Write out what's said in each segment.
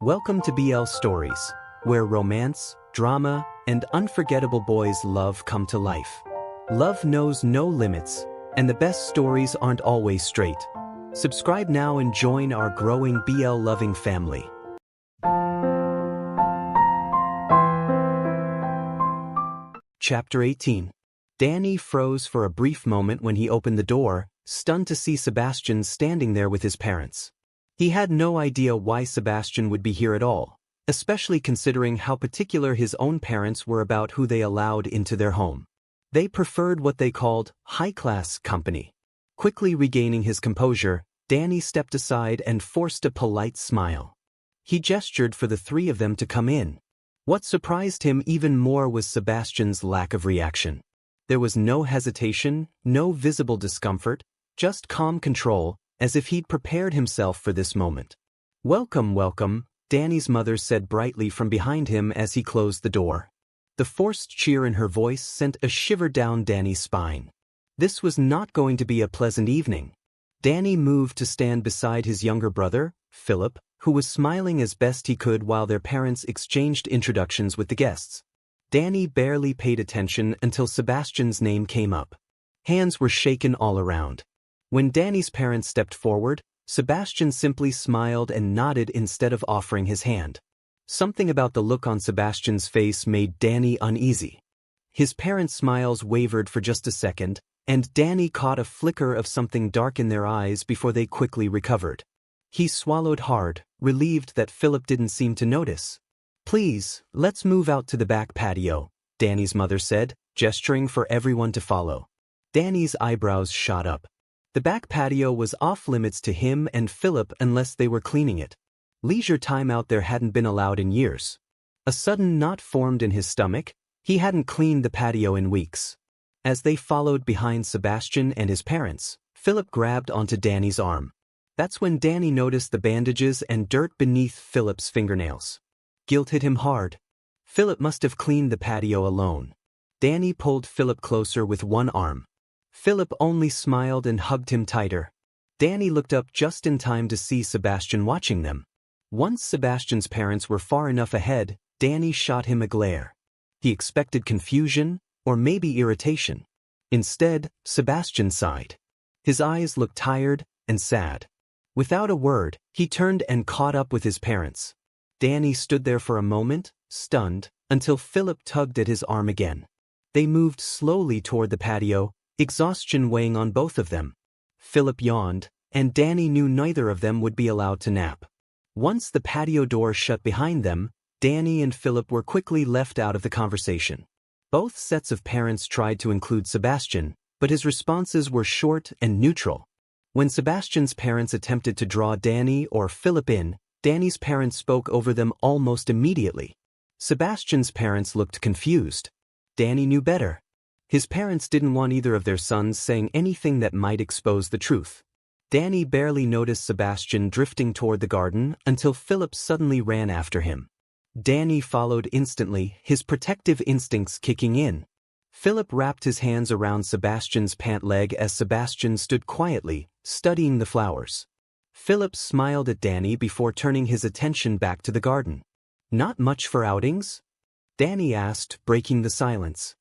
Welcome to BL Stories, where romance, drama, and unforgettable boys' love come to life. Love knows no limits, and the best stories aren't always straight. Subscribe now and join our growing BL-loving family. Chapter 18. Danny froze for a brief moment when he opened the door, stunned to see Sebastian standing there with his parents. He had no idea why Sebastian would be here at all, especially considering how particular his own parents were about who they allowed into their home. They preferred what they called high-class company. Quickly regaining his composure, Danny stepped aside and forced a polite smile. He gestured for the three of them to come in. What surprised him even more was Sebastian's lack of reaction. There was no hesitation, no visible discomfort, just calm control, as if he'd prepared himself for this moment. "Welcome, welcome," Danny's mother said brightly from behind him as he closed the door. The forced cheer in her voice sent a shiver down Danny's spine. This was not going to be a pleasant evening. Danny moved to stand beside his younger brother, Philip, who was smiling as best he could while their parents exchanged introductions with the guests. Danny barely paid attention until Sebastian's name came up. Hands were shaken all around. When Danny's parents stepped forward, Sebastian simply smiled and nodded instead of offering his hand. Something about the look on Sebastian's face made Danny uneasy. His parents' smiles wavered for just a second, and Danny caught a flicker of something dark in their eyes before they quickly recovered. He swallowed hard, relieved that Philip didn't seem to notice. "Please, let's move out to the back patio," Danny's mother said, gesturing for everyone to follow. Danny's eyebrows shot up. The back patio was off-limits to him and Philip unless they were cleaning it. Leisure time out there hadn't been allowed in years. A sudden knot formed in his stomach. He hadn't cleaned the patio in weeks. As they followed behind Sebastian and his parents, Philip grabbed onto Danny's arm. That's when Danny noticed the bandages and dirt beneath Philip's fingernails. Guilt hit him hard. Philip must have cleaned the patio alone. Danny pulled Philip closer with one arm. Philip only smiled and hugged him tighter. Danny looked up just in time to see Sebastian watching them. Once Sebastian's parents were far enough ahead, Danny shot him a glare. He expected confusion, or maybe irritation. Instead, Sebastian sighed. His eyes looked tired and sad. Without a word, he turned and caught up with his parents. Danny stood there for a moment, stunned, until Philip tugged at his arm again. They moved slowly toward the patio, exhaustion weighing on both of them. Philip yawned, and Danny knew neither of them would be allowed to nap. Once the patio door shut behind them, Danny and Philip were quickly left out of the conversation. Both sets of parents tried to include Sebastian, but his responses were short and neutral. When Sebastian's parents attempted to draw Danny or Philip in, Danny's parents spoke over them almost immediately. Sebastian's parents looked confused. Danny knew better. His parents didn't want either of their sons saying anything that might expose the truth. Danny barely noticed Sebastian drifting toward the garden until Philip suddenly ran after him. Danny followed instantly, his protective instincts kicking in. Philip wrapped his hands around Sebastian's pant leg as Sebastian stood quietly, studying the flowers. Philip smiled at Danny before turning his attention back to the garden. "Not much for outings?" Danny asked, breaking the silence.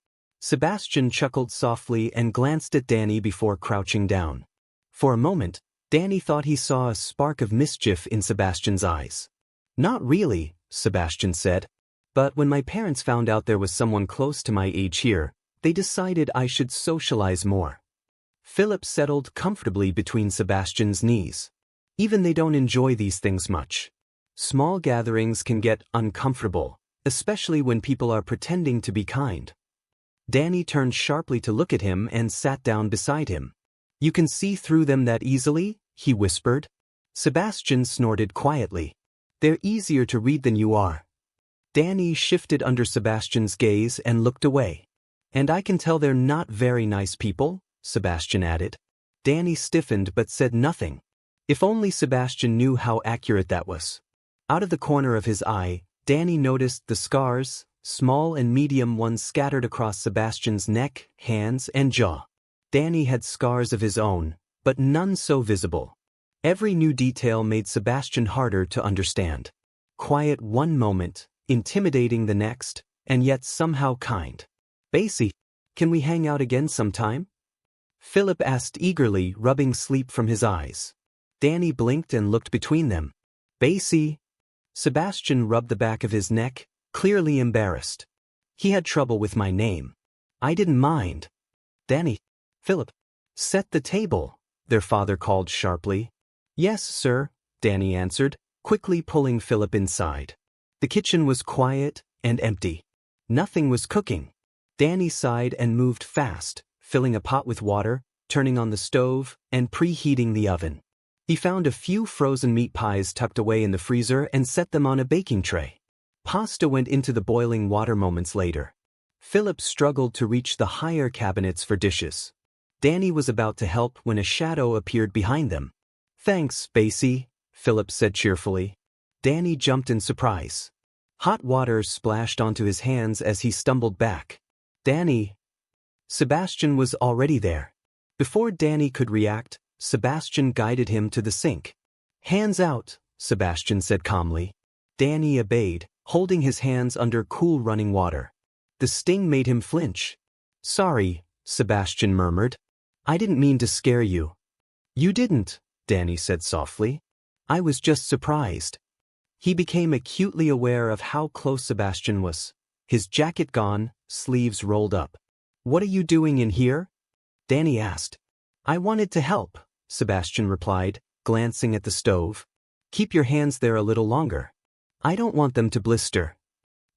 Sebastian chuckled softly and glanced at Danny before crouching down. For a moment, Danny thought he saw a spark of mischief in Sebastian's eyes. "Not really," Sebastian said. "But when my parents found out there was someone close to my age here, they decided I should socialize more." Philip settled comfortably between Sebastian's knees. Even they don't enjoy these things much. Small gatherings can get uncomfortable, especially when people are pretending to be kind. Danny turned sharply to look at him and sat down beside him. "You can see through them that easily?" he whispered. Sebastian snorted quietly. "They're easier to read than you are." Danny shifted under Sebastian's gaze and looked away. "And I can tell they're not very nice people," Sebastian added. Danny stiffened but said nothing. If only Sebastian knew how accurate that was. Out of the corner of his eye, Danny noticed the scars, small and medium ones scattered across Sebastian's neck, hands, and jaw. Danny had scars of his own, but none so visible. Every new detail made Sebastian harder to understand. quiet one moment, intimidating the next, and yet somehow kind. "Basie, can we hang out again sometime?" Philip asked eagerly, rubbing sleep from his eyes. Danny blinked and looked between them. "Basie?" Sebastian rubbed the back of his neck, clearly embarrassed. "He had trouble with my name. I didn't mind." "Danny." "Philip. Set the table," their father called sharply. "Yes, sir," Danny answered, quickly pulling Philip inside. The kitchen was quiet and empty. Nothing was cooking. Danny sighed and moved fast, filling a pot with water, turning on the stove, and preheating the oven. He found a few frozen meat pies tucked away in the freezer and set them on a baking tray. Pasta went into the boiling water moments later. Philip struggled to reach the higher cabinets for dishes. Danny was about to help when a shadow appeared behind them. "Thanks, Basie," Philip said cheerfully. Danny jumped in surprise. Hot water splashed onto his hands as he stumbled back. "Danny." Sebastian was already there. Before Danny could react, Sebastian guided him to the sink. "Hands out," Sebastian said calmly. Danny obeyed, holding his hands under cool running water. The sting made him flinch. "Sorry," Sebastian murmured. "I didn't mean to scare you." "You didn't," Danny said softly. "I was just surprised." He became acutely aware of how close Sebastian was. His jacket gone, sleeves rolled up. "What are you doing in here?" Danny asked. "I wanted to help," Sebastian replied, glancing at the stove. "Keep your hands there a little longer. I don't want them to blister."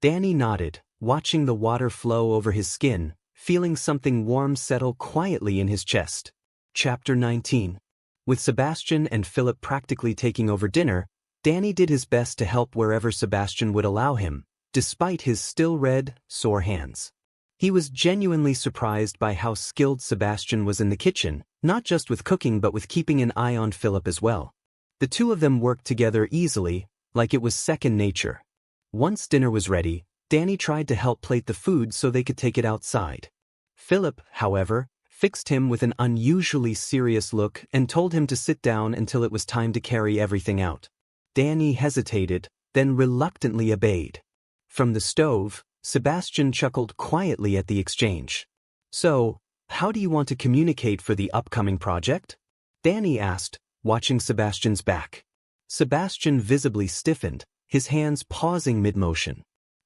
Danny nodded, watching the water flow over his skin, feeling something warm settle quietly in his chest. Chapter 19. With Sebastian and Philip practically taking over dinner, Danny did his best to help wherever Sebastian would allow him, despite his still red, sore hands. He was genuinely surprised by how skilled Sebastian was in the kitchen, not just with cooking but with keeping an eye on Philip as well. The two of them worked together easily, like it was second nature. Once dinner was ready, Danny tried to help plate the food so they could take it outside. Philip, however, fixed him with an unusually serious look and told him to sit down until it was time to carry everything out. Danny hesitated, then reluctantly obeyed. From the stove, Sebastian chuckled quietly at the exchange. "So, how do you want to communicate for the upcoming project?" Danny asked, watching Sebastian's back. Sebastian visibly stiffened, his hands pausing mid-motion.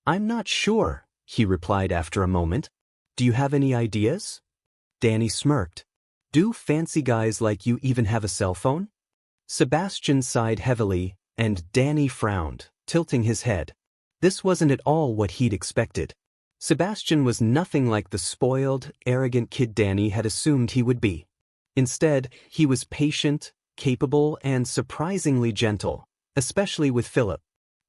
"I'm not sure," he replied after a moment. "Do you have any ideas?" Danny smirked. "Do fancy guys like you even have a cell phone?" Sebastian sighed heavily, and Danny frowned, tilting his head. This wasn't at all what he'd expected. Sebastian was nothing like the spoiled, arrogant kid Danny had assumed he would be. Instead, he was patient, capable, and surprisingly gentle, especially with Philip.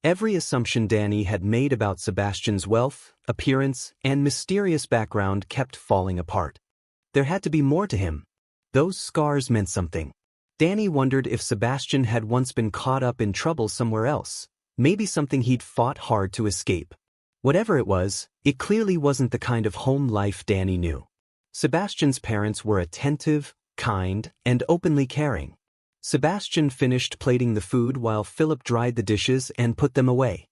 Every assumption Danny had made about Sebastian's wealth, appearance, and mysterious background kept falling apart. There had to be more to him. Those scars meant something. Danny wondered if Sebastian had once been caught up in trouble somewhere else, maybe something he'd fought hard to escape. Whatever it was, it clearly wasn't the kind of home life Danny knew. Sebastian's parents were attentive, kind, and openly caring. Sebastian finished plating the food while Philip dried the dishes and put them away.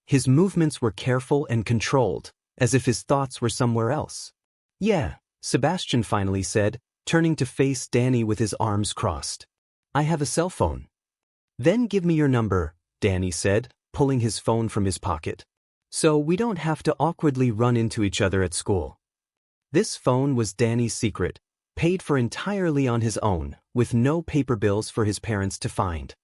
His movements were careful and controlled, as if his thoughts were somewhere else. "Yeah," Sebastian finally said, turning to face Danny with his arms crossed. "I have a cell phone." "Then give me your number," Danny said, pulling his phone from his pocket. "So we don't have to awkwardly run into each other at school." This phone was Danny's secret, paid for entirely on his own, with no paper bills for his parents to find.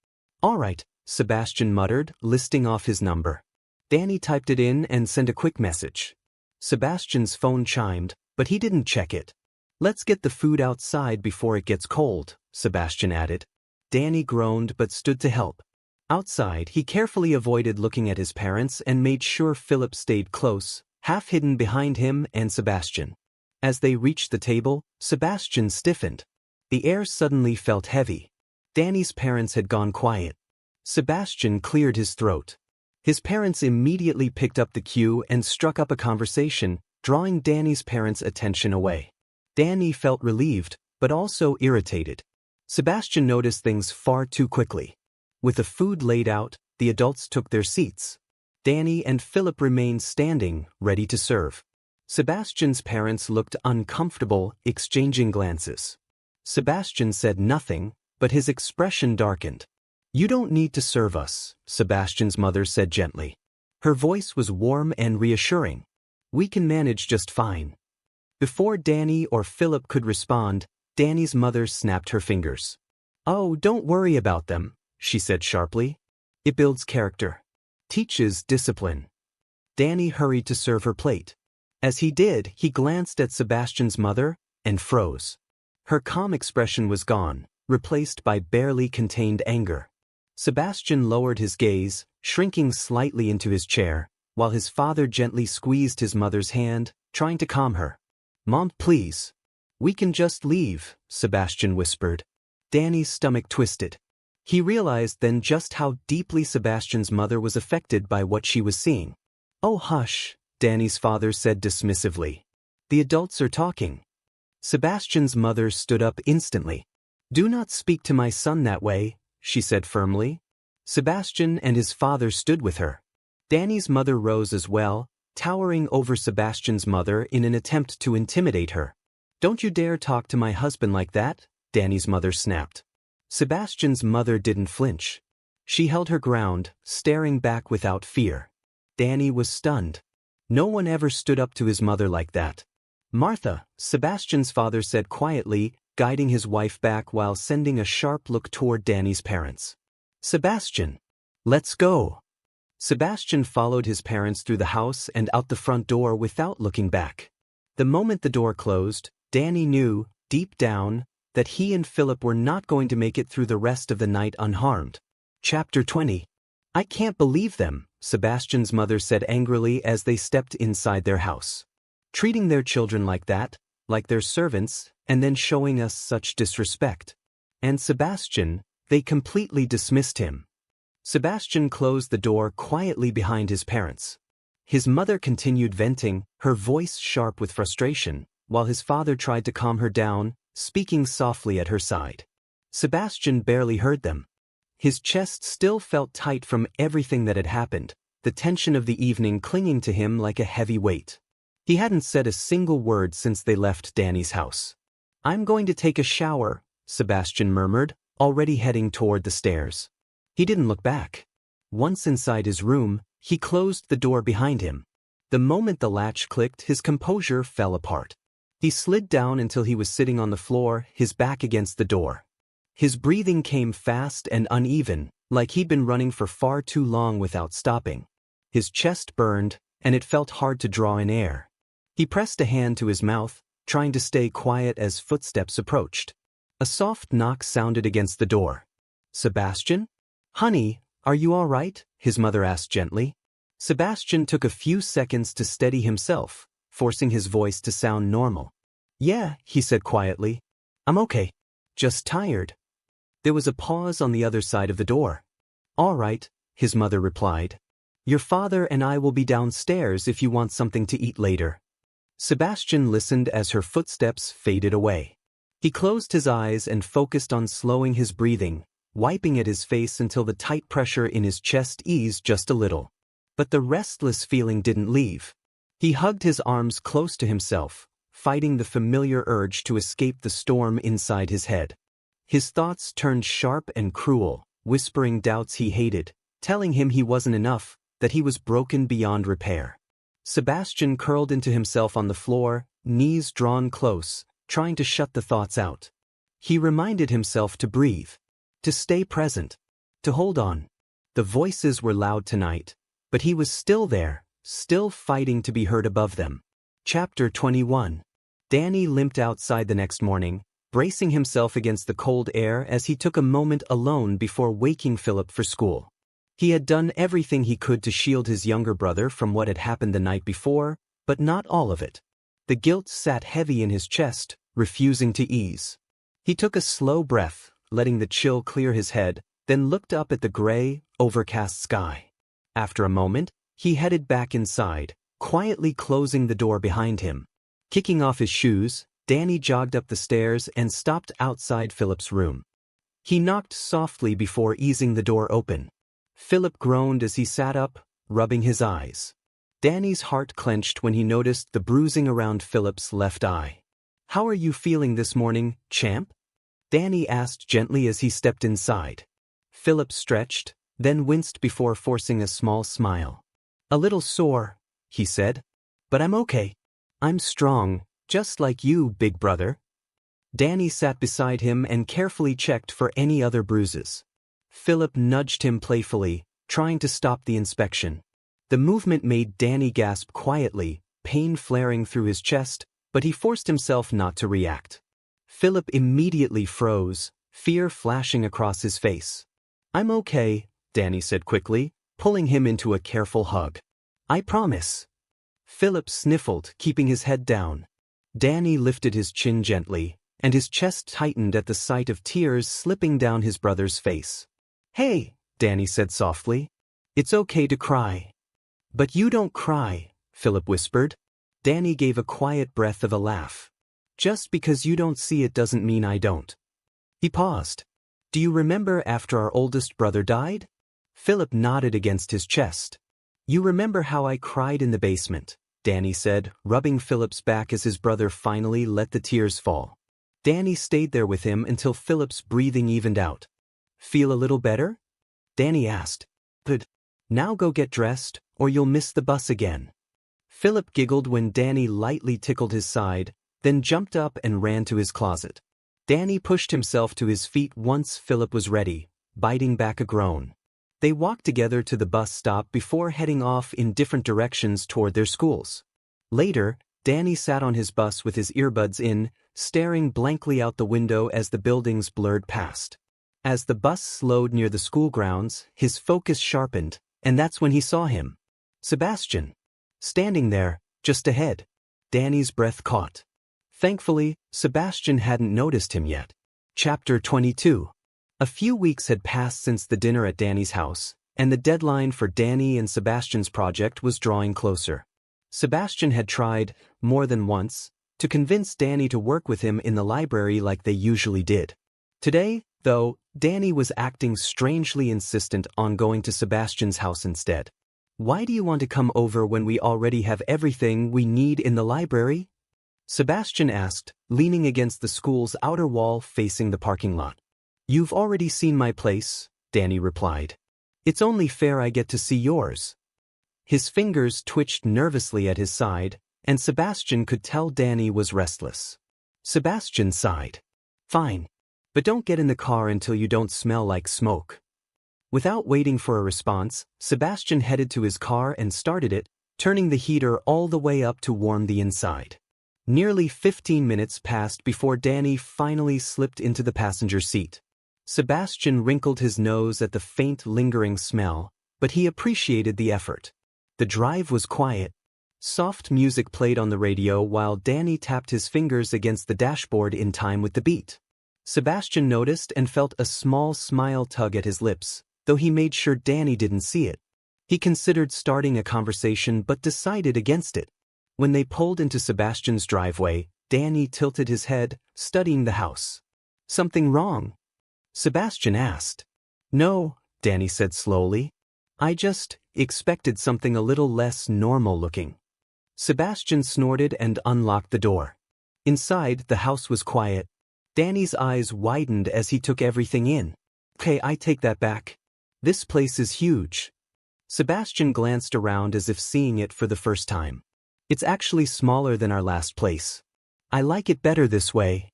"All right," Sebastian muttered, listing off his number. Danny typed it in and sent a quick message. Sebastian's phone chimed, but he didn't check it. "Let's get the food outside before it gets cold," Sebastian added. Danny groaned but stood to help. Outside, he carefully avoided looking at his parents and made sure Philip stayed close, half hidden behind him and Sebastian. As they reached the table, Sebastian stiffened. The air suddenly felt heavy. Danny's parents had gone quiet. Sebastian cleared his throat. His parents immediately picked up the cue and struck up a conversation, drawing Danny's parents' attention away. Danny felt relieved, but also irritated. Sebastian noticed things far too quickly. With the food laid out, the adults took their seats. Danny and Philip remained standing, ready to serve. Sebastian's parents looked uncomfortable, exchanging glances. Sebastian said nothing, but his expression darkened. "You don't need to serve us," Sebastian's mother said gently. Her voice was warm and reassuring. "We can manage just fine." Before Danny or Philip could respond, Danny's mother snapped her fingers. "Oh, don't worry about them," she said sharply. "It builds character. Teaches discipline." Danny hurried to serve her plate. As he did, he glanced at Sebastian's mother and froze. Her calm expression was gone, replaced by barely contained anger. Sebastian lowered his gaze, shrinking slightly into his chair, while his father gently squeezed his mother's hand, trying to calm her. "Mom, please. We can just leave," Sebastian whispered. Danny's stomach twisted. He realized then just how deeply Sebastian's mother was affected by what she was seeing. "Oh, hush," Danny's father said dismissively. "The adults are talking." Sebastian's mother stood up instantly. "Do not speak to my son that way," she said firmly. Sebastian and his father stood with her. Danny's mother rose as well, towering over Sebastian's mother in an attempt to intimidate her. "Don't you dare talk to my husband like that," Danny's mother snapped. Sebastian's mother didn't flinch. She held her ground, staring back without fear. Danny was stunned. No one ever stood up to his mother like that. "Martha," Sebastian's father said quietly, guiding his wife back while sending a sharp look toward Danny's parents. "Sebastian, let's go." Sebastian followed his parents through the house and out the front door without looking back. The moment the door closed, Danny knew, deep down, that he and Philip were not going to make it through the rest of the night unharmed. Chapter 20. "I can't believe them," Sebastian's mother said angrily as they stepped inside their house. "Treating their children like that, like their servants, and then showing us such disrespect." And Sebastian, they completely dismissed him. Sebastian closed the door quietly behind his parents. His mother continued venting, her voice sharp with frustration, while his father tried to calm her down, speaking softly at her side. Sebastian barely heard them. His chest still felt tight from everything that had happened, the tension of the evening clinging to him like a heavy weight. He hadn't said a single word since they left Danny's house. "I'm going to take a shower," Sebastian murmured, already heading toward the stairs. He didn't look back. Once inside his room, he closed the door behind him. The moment the latch clicked, his composure fell apart. He slid down until he was sitting on the floor, his back against the door. His breathing came fast and uneven, like he'd been running for far too long without stopping. His chest burned, and it felt hard to draw in air. He pressed a hand to his mouth, trying to stay quiet as footsteps approached. A soft knock sounded against the door. "Sebastian? Honey, are you all right?" his mother asked gently. Sebastian took a few seconds to steady himself, forcing his voice to sound normal. "Yeah," he said quietly. "I'm okay. Just tired." There was a pause on the other side of the door. "All right," his mother replied. "Your father and I will be downstairs if you want something to eat later." Sebastian listened as her footsteps faded away. He closed his eyes and focused on slowing his breathing, wiping at his face until the tight pressure in his chest eased just a little. But the restless feeling didn't leave. He hugged his arms close to himself, fighting the familiar urge to escape the storm inside his head. His thoughts turned sharp and cruel, whispering doubts he hated, telling him he wasn't enough, that he was broken beyond repair. Sebastian curled into himself on the floor, knees drawn close, trying to shut the thoughts out. He reminded himself to breathe, to stay present, to hold on. The voices were loud tonight, but he was still there, still fighting to be heard above them. Chapter 21. Danny limped outside the next morning, bracing himself against the cold air as he took a moment alone before waking Philip for school. He had done everything he could to shield his younger brother from what had happened the night before, but not all of it. The guilt sat heavy in his chest, refusing to ease. He took a slow breath, letting the chill clear his head, then looked up at the gray, overcast sky. After a moment, he headed back inside, quietly closing the door behind him. Kicking off his shoes, Danny jogged up the stairs and stopped outside Philip's room. He knocked softly before easing the door open. Philip groaned as he sat up, rubbing his eyes. Danny's heart clenched when he noticed the bruising around Philip's left eye. "How are you feeling this morning, champ?" Danny asked gently as he stepped inside. Philip stretched, then winced before forcing a small smile. "A little sore," he said. "But I'm okay. I'm strong, just like you, big brother." Danny sat beside him and carefully checked for any other bruises. Philip nudged him playfully, trying to stop the inspection. The movement made Danny gasp quietly, pain flaring through his chest, but he forced himself not to react. Philip immediately froze, fear flashing across his face. "I'm okay," Danny said quickly, pulling him into a careful hug. "I promise." Philip sniffled, keeping his head down. Danny lifted his chin gently, and his chest tightened at the sight of tears slipping down his brother's face. "Hey," Danny said softly. "It's okay to cry." "But you don't cry," Philip whispered. Danny gave a quiet breath of a laugh. "Just because you don't see it doesn't mean I don't." He paused. "Do you remember after our oldest brother died?" Philip nodded against his chest. "You remember how I cried in the basement," Danny said, rubbing Philip's back as his brother finally let the tears fall. Danny stayed there with him until Philip's breathing evened out. "Feel a little better?" Danny asked. "Good. Now go get dressed, or you'll miss the bus again." Philip giggled when Danny lightly tickled his side, then jumped up and ran to his closet. Danny pushed himself to his feet once Philip was ready, biting back a groan. They walked together to the bus stop before heading off in different directions toward their schools. Later, Danny sat on his bus with his earbuds in, staring blankly out the window as the buildings blurred past. As the bus slowed near the school grounds, his focus sharpened, and that's when he saw him. Sebastian. Standing there, just ahead. Danny's breath caught. Thankfully, Sebastian hadn't noticed him yet. Chapter 22. A few weeks had passed since the dinner at Danny's house, and the deadline for Danny and Sebastian's project was drawing closer. Sebastian had tried, more than once, to convince Danny to work with him in the library like they usually did. Today, though, Danny was acting strangely insistent on going to Sebastian's house instead. "Why do you want to come over when we already have everything we need in the library?" Sebastian asked, leaning against the school's outer wall facing the parking lot. "You've already seen my place," Danny replied. "It's only fair I get to see yours." His fingers twitched nervously at his side, and Sebastian could tell Danny was restless. Sebastian sighed. "Fine. But don't get in the car until you don't smell like smoke." Without waiting for a response, Sebastian headed to his car and started it, turning the heater all the way up to warm the inside. Nearly 15 minutes passed before Danny finally slipped into the passenger seat. Sebastian wrinkled his nose at the faint lingering smell, but he appreciated the effort. The drive was quiet. Soft music played on the radio while Danny tapped his fingers against the dashboard in time with the beat. Sebastian noticed and felt a small smile tug at his lips, though he made sure Danny didn't see it. He considered starting a conversation but decided against it. When they pulled into Sebastian's driveway, Danny tilted his head, studying the house. "Something wrong?" Sebastian asked. "No," Danny said slowly. "I just expected something a little less normal looking." Sebastian snorted and unlocked the door. Inside, the house was quiet. Danny's eyes widened as he took everything in. "Okay, I take that back. This place is huge." Sebastian glanced around as if seeing it for the first time. "It's actually smaller than our last place. I like it better this way."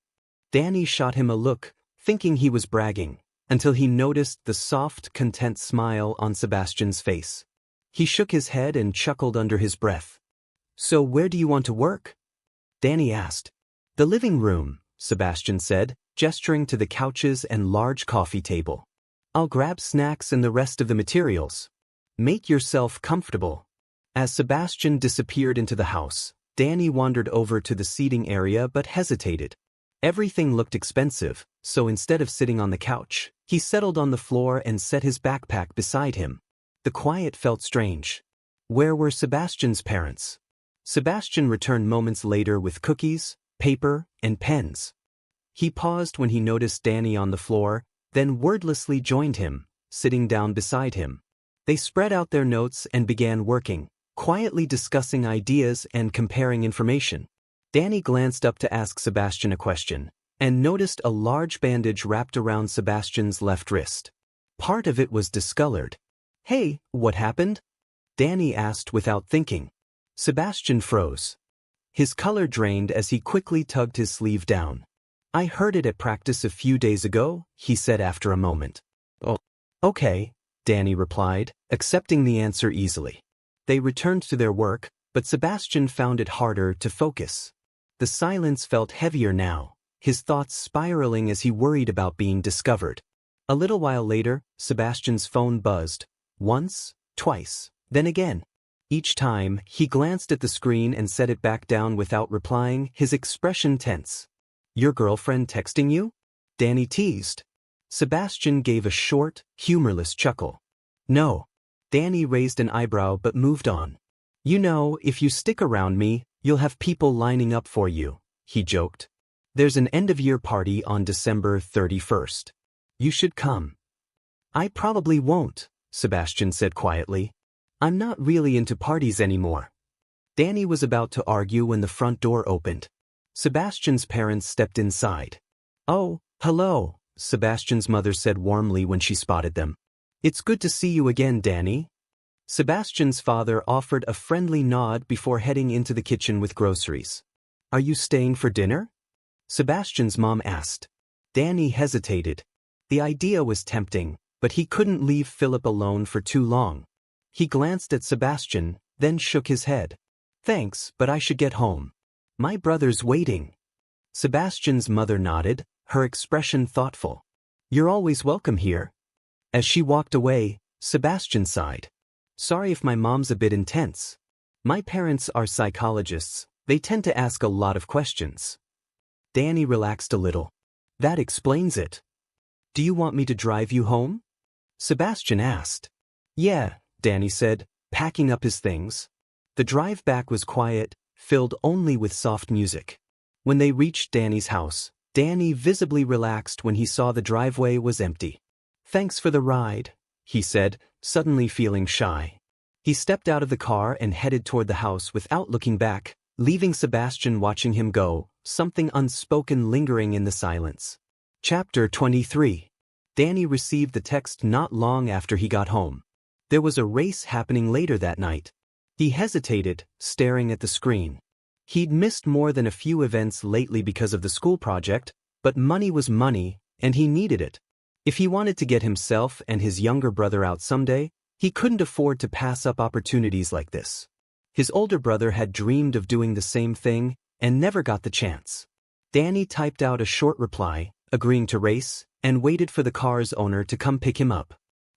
Danny shot him a look, thinking he was bragging, until he noticed the soft, content smile on Sebastian's face. He shook his head and chuckled under his breath. "So where do you want to work?" Danny asked. "The living room," Sebastian said, gesturing to the couches and large coffee table. "I'll grab snacks and the rest of the materials. Make yourself comfortable." As Sebastian disappeared into the house, Danny wandered over to the seating area but hesitated. Everything looked expensive, so instead of sitting on the couch, he settled on the floor and set his backpack beside him. The quiet felt strange. Where were Sebastian's parents? Sebastian returned moments later with cookies, paper, and pens. He paused when he noticed Danny on the floor, then wordlessly joined him, sitting down beside him. They spread out their notes and began working, quietly discussing ideas and comparing information. Danny glanced up to ask Sebastian a question, and noticed a large bandage wrapped around Sebastian's left wrist. Part of it was discolored. "Hey, what happened?" Danny asked without thinking. Sebastian froze. His color drained as he quickly tugged his sleeve down. "I heard it at practice a few days ago," he said after a moment. "Oh, okay," Danny replied, accepting the answer easily. They returned to their work, but Sebastian found it harder to focus. The silence felt heavier now, his thoughts spiraling as he worried about being discovered. A little while later, Sebastian's phone buzzed. Once, twice, then again. Each time, he glanced at the screen and set it back down without replying, his expression tense. "Your girlfriend texting you?" Danny teased. Sebastian gave a short, humorless chuckle. "No." Danny raised an eyebrow but moved on. "You know, if you stick around me, you'll have people lining up for you," he joked. "There's an end-of-year party on December 31st. You should come." "I probably won't," Sebastian said quietly. "I'm not really into parties anymore." Danny was about to argue when the front door opened. Sebastian's parents stepped inside. "Oh, hello," Sebastian's mother said warmly when she spotted them. "It's good to see you again, Danny." Sebastian's father offered a friendly nod before heading into the kitchen with groceries. "Are you staying for dinner?" Sebastian's mom asked. Danny hesitated. The idea was tempting, but he couldn't leave Philip alone for too long. He glanced at Sebastian, then shook his head. "Thanks, but I should get home. My brother's waiting." Sebastian's mother nodded, her expression thoughtful. "You're always welcome here." As she walked away, Sebastian sighed. "Sorry if my mom's a bit intense. My parents are psychologists, they tend to ask a lot of questions." Danny relaxed a little. "That explains it. Do you want me to drive you home?" Sebastian asked. "Yeah," Danny said, packing up his things. The drive back was quiet, filled only with soft music. When they reached Danny's house, Danny visibly relaxed when he saw the driveway was empty. "Thanks for the ride," he said, suddenly feeling shy. He stepped out of the car and headed toward the house without looking back, leaving Sebastian watching him go, something unspoken lingering in the silence. Chapter 23. Danny received the text not long after he got home. There was a race happening later that night. He hesitated, staring at the screen. He'd missed more than a few events lately because of the school project, but money was money, and he needed it. If he wanted to get himself and his younger brother out someday, he couldn't afford to pass up opportunities like this. His older brother had dreamed of doing the same thing, and never got the chance. Danny typed out a short reply, agreeing to race, and waited for the car's owner to come pick him up.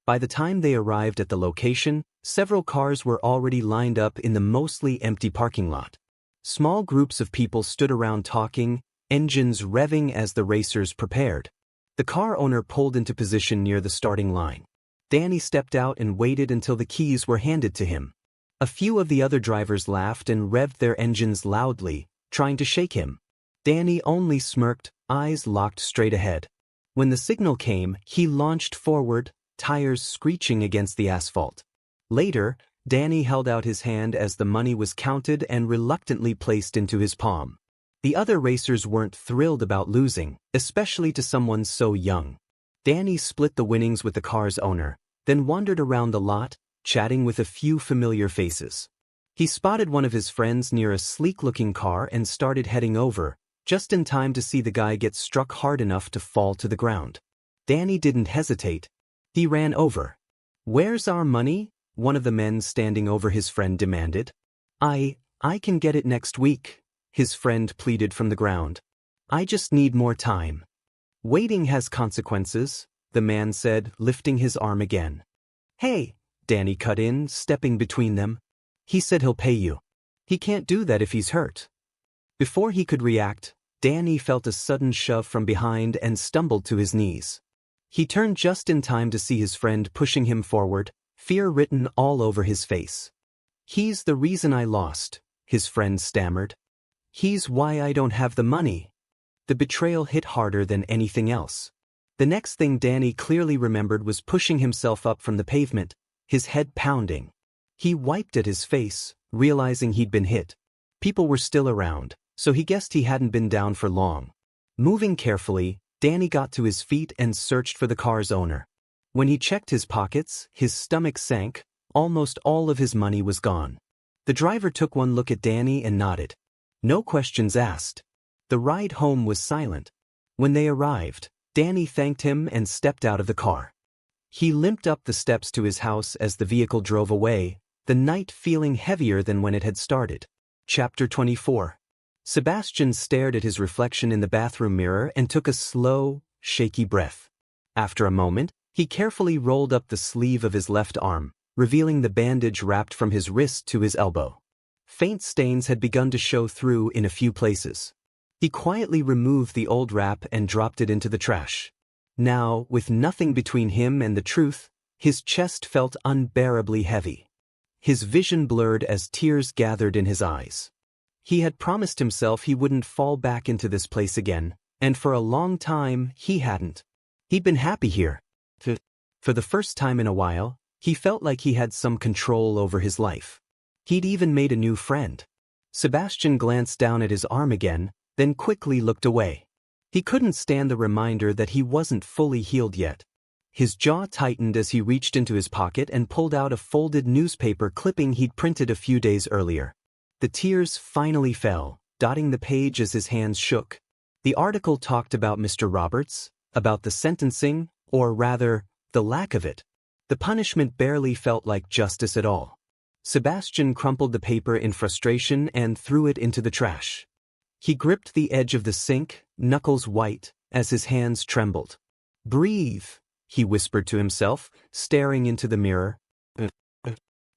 By the time they arrived at the location, several cars were already lined up in the mostly empty parking lot. Small groups of people stood around talking, engines revving as the racers prepared. The car owner pulled into position near the starting line. Danny stepped out and waited until the keys were handed to him. A few of the other drivers laughed and revved their engines loudly, trying to shake him. Danny only smirked, eyes locked straight ahead. When the signal came, he launched forward, tires screeching against the asphalt. Later, Danny held out his hand as the money was counted and reluctantly placed into his palm. The other racers weren't thrilled about losing, especially to someone so young. Danny split the winnings with the car's owner, then wandered around the lot, chatting with a few familiar faces. He spotted one of his friends near a sleek-looking car and started heading over, just in time to see the guy get struck hard enough to fall to the ground. Danny didn't hesitate. He ran over. "Where's our money?" one of the men standing over his friend demanded. I can get it next week," his friend pleaded from the ground. "I just need more time." "Waiting has consequences," the man said, lifting his arm again. "Hey," Danny cut in, stepping between them. "He said he'll pay you. He can't do that if he's hurt." Before he could react, Danny felt a sudden shove from behind and stumbled to his knees. He turned just in time to see his friend pushing him forward, fear written all over his face. "He's the reason I lost," his friend stammered. "He's why I don't have the money." The betrayal hit harder than anything else. The next thing Danny clearly remembered was pushing himself up from the pavement, his head pounding. He wiped at his face, realizing he'd been hit. People were still around, so he guessed he hadn't been down for long. Moving carefully, Danny got to his feet and searched for the car's owner. When he checked his pockets, his stomach sank. Almost all of his money was gone. The driver took one look at Danny and nodded. No questions asked. The ride home was silent. When they arrived, Danny thanked him and stepped out of the car. He limped up the steps to his house as the vehicle drove away, the night feeling heavier than when it had started. Chapter 24. Sebastian stared at his reflection in the bathroom mirror and took a slow, shaky breath. After a moment, he carefully rolled up the sleeve of his left arm, revealing the bandage wrapped from his wrist to his elbow. Faint stains had begun to show through in a few places. He quietly removed the old wrap and dropped it into the trash. Now, with nothing between him and the truth, his chest felt unbearably heavy. His vision blurred as tears gathered in his eyes. He had promised himself he wouldn't fall back into this place again, and for a long time he hadn't. He'd been happy here. For the first time in a while, he felt like he had some control over his life. He'd even made a new friend. Sebastian glanced down at his arm again, then quickly looked away. He couldn't stand the reminder that he wasn't fully healed yet. His jaw tightened as he reached into his pocket and pulled out a folded newspaper clipping he'd printed a few days earlier. The tears finally fell, dotting the page as his hands shook. The article talked about Mr. Roberts, about the sentencing, or rather, the lack of it. The punishment barely felt like justice at all. Sebastian crumpled the paper in frustration and threw it into the trash. He gripped the edge of the sink, knuckles white, as his hands trembled. "Breathe," he whispered to himself, staring into the mirror.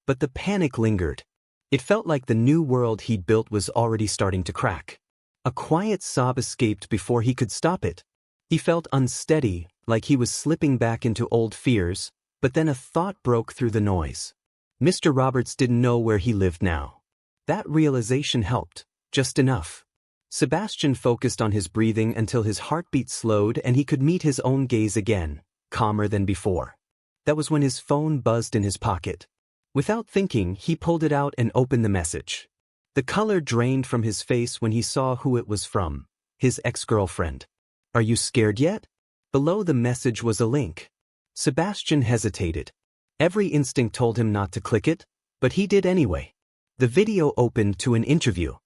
But the panic lingered. It felt like the new world he'd built was already starting to crack. A quiet sob escaped before he could stop it. He felt unsteady, like he was slipping back into old fears, but then a thought broke through the noise. Mr. Roberts didn't know where he lived now. That realization helped, just enough. Sebastian focused on his breathing until his heartbeat slowed and he could meet his own gaze again, calmer than before. That was when his phone buzzed in his pocket. Without thinking, he pulled it out and opened the message. The color drained from his face when he saw who it was from, his ex-girlfriend. "Are you scared yet?" Below the message was a link. Sebastian hesitated. Every instinct told him not to click it, but he did anyway. The video opened to an interview.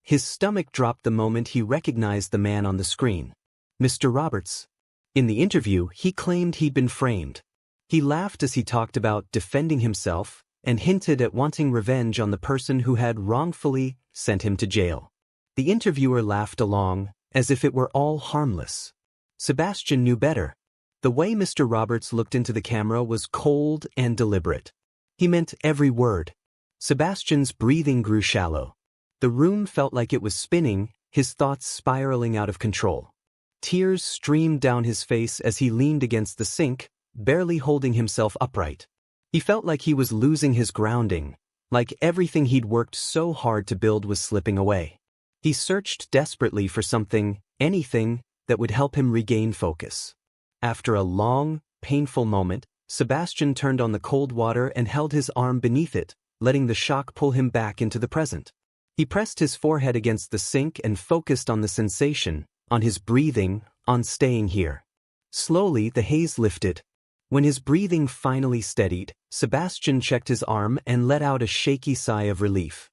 His stomach dropped the moment he recognized the man on the screen. Mr. Roberts. In the interview, he claimed he'd been framed. He laughed as he talked about defending himself and hinted at wanting revenge on the person who had wrongfully sent him to jail. The interviewer laughed along, as if it were all harmless. Sebastian knew better. The way Mr. Roberts looked into the camera was cold and deliberate. He meant every word. Sebastian's breathing grew shallow. The room felt like it was spinning, his thoughts spiraling out of control. Tears streamed down his face as he leaned against the sink, barely holding himself upright. He felt like he was losing his grounding, like everything he'd worked so hard to build was slipping away. He searched desperately for something, anything, that would help him regain focus. After a long, painful moment, Sebastian turned on the cold water and held his arm beneath it, letting the shock pull him back into the present. He pressed his forehead against the sink and focused on the sensation, on his breathing, on staying here. Slowly, the haze lifted. When his breathing finally steadied, Sebastian checked his arm and let out a shaky sigh of relief.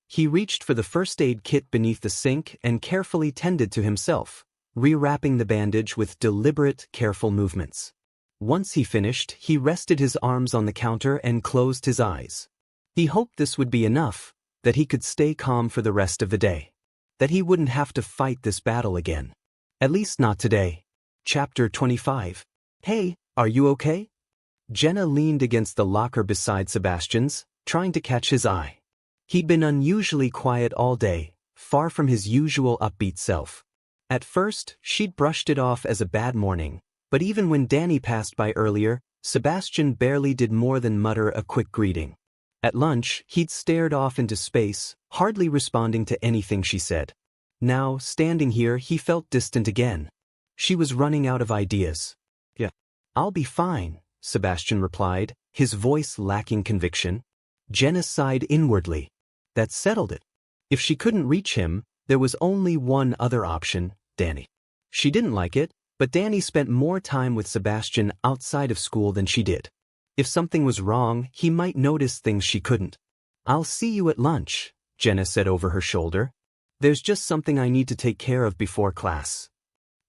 He reached for the first aid kit beneath the sink and carefully tended to himself, rewrapping the bandage with deliberate, careful movements. Once he finished, he rested his arms on the counter and closed his eyes. He hoped this would be enough, that he could stay calm for the rest of the day. That he wouldn't have to fight this battle again. At least not today. Chapter 25. "Hey, are you okay?" Jenna leaned against the locker beside Sebastian's, trying to catch his eye. He'd been unusually quiet all day, far from his usual upbeat self. At first, she'd brushed it off as a bad morning, but even when Danny passed by earlier, Sebastian barely did more than mutter a quick greeting. At lunch, he'd stared off into space, hardly responding to anything she said. Now, standing here, he felt distant again. She was running out of ideas. "Yeah, I'll be fine," Sebastian replied, his voice lacking conviction. Jenna sighed inwardly. That settled it. If she couldn't reach him, there was only one other option, Danny. She didn't like it, but Danny spent more time with Sebastian outside of school than she did. If something was wrong, he might notice things she couldn't. I'll see you at lunch, Jenna said over her shoulder. There's just something I need to take care of before class.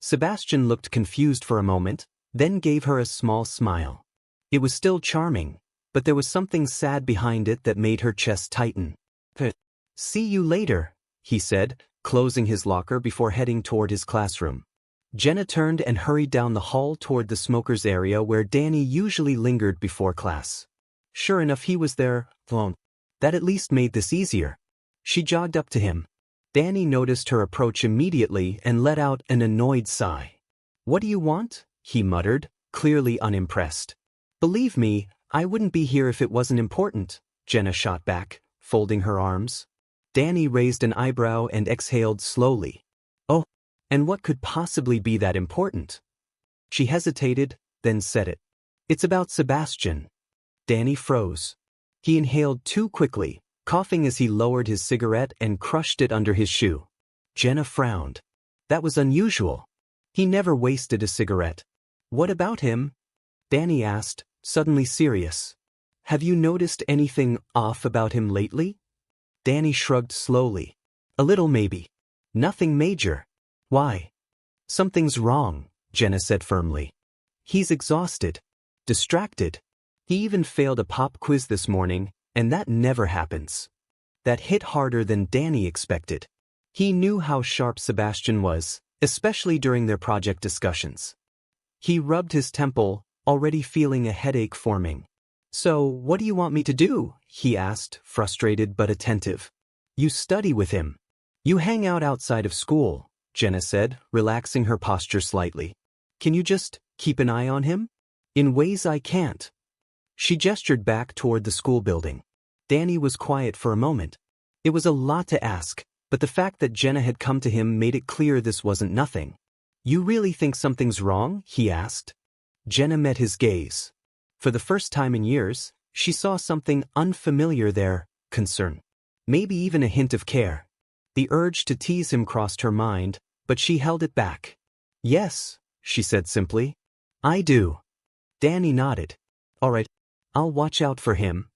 Sebastian looked confused for a moment, then gave her a small smile. It was still charming, but there was something sad behind it that made her chest tighten. See you later, he said, closing his locker before heading toward his classroom. Jenna turned and hurried down the hall toward the smokers' area where Danny usually lingered before class. Sure enough, he was there, alone. That at least made this easier. She jogged up to him. Danny noticed her approach immediately and let out an annoyed sigh. What do you want? He muttered, clearly unimpressed. Believe me, I wouldn't be here if it wasn't important, Jenna shot back, folding her arms. Danny raised an eyebrow and exhaled slowly. Oh, and what could possibly be that important? She hesitated, then said it. It's about Sebastian. Danny froze. He inhaled too quickly, coughing as he lowered his cigarette and crushed it under his shoe. Jenna frowned. That was unusual. He never wasted a cigarette. What about him? Danny asked, suddenly serious. Have you noticed anything off about him lately? Danny shrugged slowly. A little maybe. Nothing major. Why? Something's wrong, Jenna said firmly. He's exhausted. Distracted. He even failed a pop quiz this morning, and that never happens. That hit harder than Danny expected. He knew how sharp Sebastian was, especially during their project discussions. He rubbed his temple, already feeling a headache forming. So, what do you want me to do? He asked, frustrated but attentive. You study with him. You hang out outside of school, Jenna said, relaxing her posture slightly. Can you just keep an eye on him? In ways I can't. She gestured back toward the school building. Danny was quiet for a moment. It was a lot to ask, but the fact that Jenna had come to him made it clear this wasn't nothing. You really think something's wrong? He asked. Jenna met his gaze. For the first time in years, she saw something unfamiliar there, concern. Maybe even a hint of care. The urge to tease him crossed her mind, but she held it back. Yes, she said simply. I do. Danny nodded. All right, I'll watch out for him.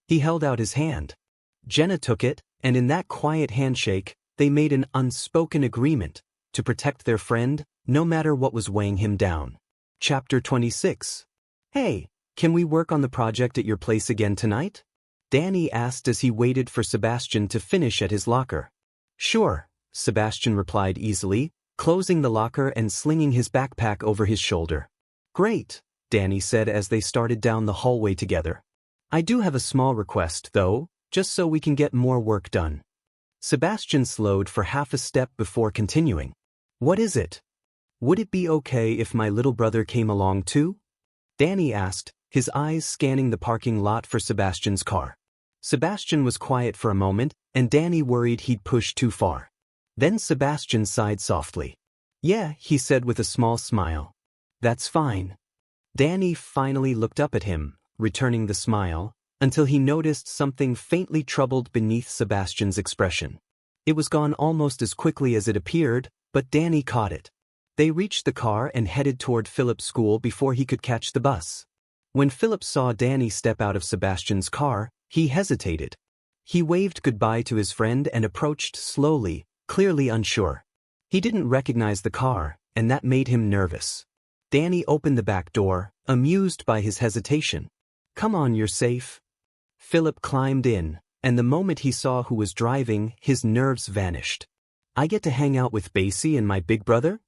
He held out his hand. Jenna took it, and in that quiet handshake, they made an unspoken agreement to protect their friend, no matter what was weighing him down. Chapter 26. Hey, can we work on the project at your place again tonight? Danny asked as he waited for Sebastian to finish at his locker. Sure, Sebastian replied easily, closing the locker and slinging his backpack over his shoulder. Great, Danny said as they started down the hallway together. I do have a small request, though, just so we can get more work done. Sebastian slowed for half a step before continuing. What is it? Would it be okay if my little brother came along too? Danny asked, his eyes scanning the parking lot for Sebastian's car. Sebastian was quiet for a moment, and Danny worried he'd pushed too far. Then Sebastian sighed softly. Yeah, he said with a small smile. That's fine. Danny finally looked up at him, returning the smile, until he noticed something faintly troubled beneath Sebastian's expression. It was gone almost as quickly as it appeared, but Danny caught it. They reached the car and headed toward Philip's school before he could catch the bus. When Philip saw Danny step out of Sebastian's car, he hesitated. He waved goodbye to his friend and approached slowly, clearly unsure. He didn't recognize the car, and that made him nervous. Danny opened the back door, amused by his hesitation. Come on, you're safe. Philip climbed in, and the moment he saw who was driving, his nerves vanished. I get to hang out with Basie and my big brother?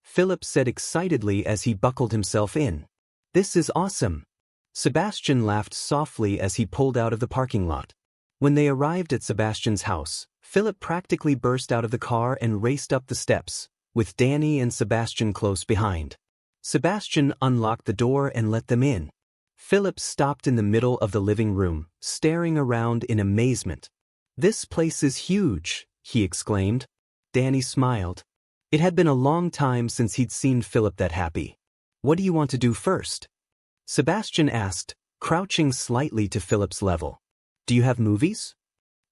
Philip said excitedly as he buckled himself in. This is awesome. Sebastian laughed softly as he pulled out of the parking lot. When they arrived at Sebastian's house, Philip practically burst out of the car and raced up the steps, with Danny and Sebastian close behind. Sebastian unlocked the door and let them in. Philip stopped in the middle of the living room, staring around in amazement. This place is huge, he exclaimed. Danny smiled. It had been a long time since he'd seen Philip that happy. What do you want to do first? Sebastian asked, crouching slightly to Philip's level. "Do you have movies?"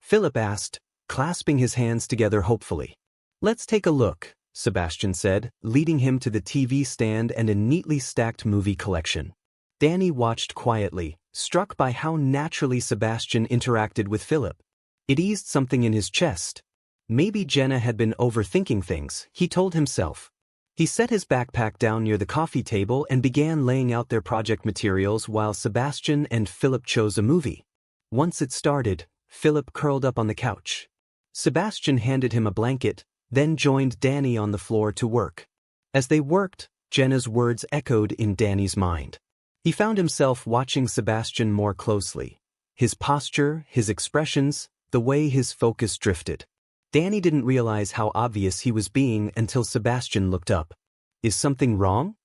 Philip asked, clasping his hands together hopefully. "Let's take a look," Sebastian said, leading him to the TV stand and a neatly stacked movie collection. Danny watched quietly, struck by how naturally Sebastian interacted with Philip. It eased something in his chest. Maybe Jenna had been overthinking things, he told himself. He set his backpack down near the coffee table and began laying out their project materials while Sebastian and Philip chose a movie. Once it started, Philip curled up on the couch. Sebastian handed him a blanket, then joined Danny on the floor to work. As they worked, Jenna's words echoed in Danny's mind. He found himself watching Sebastian more closely. His posture, his expressions, the way his focus drifted. Danny didn't realize how obvious he was being until Sebastian looked up. "Is something wrong?"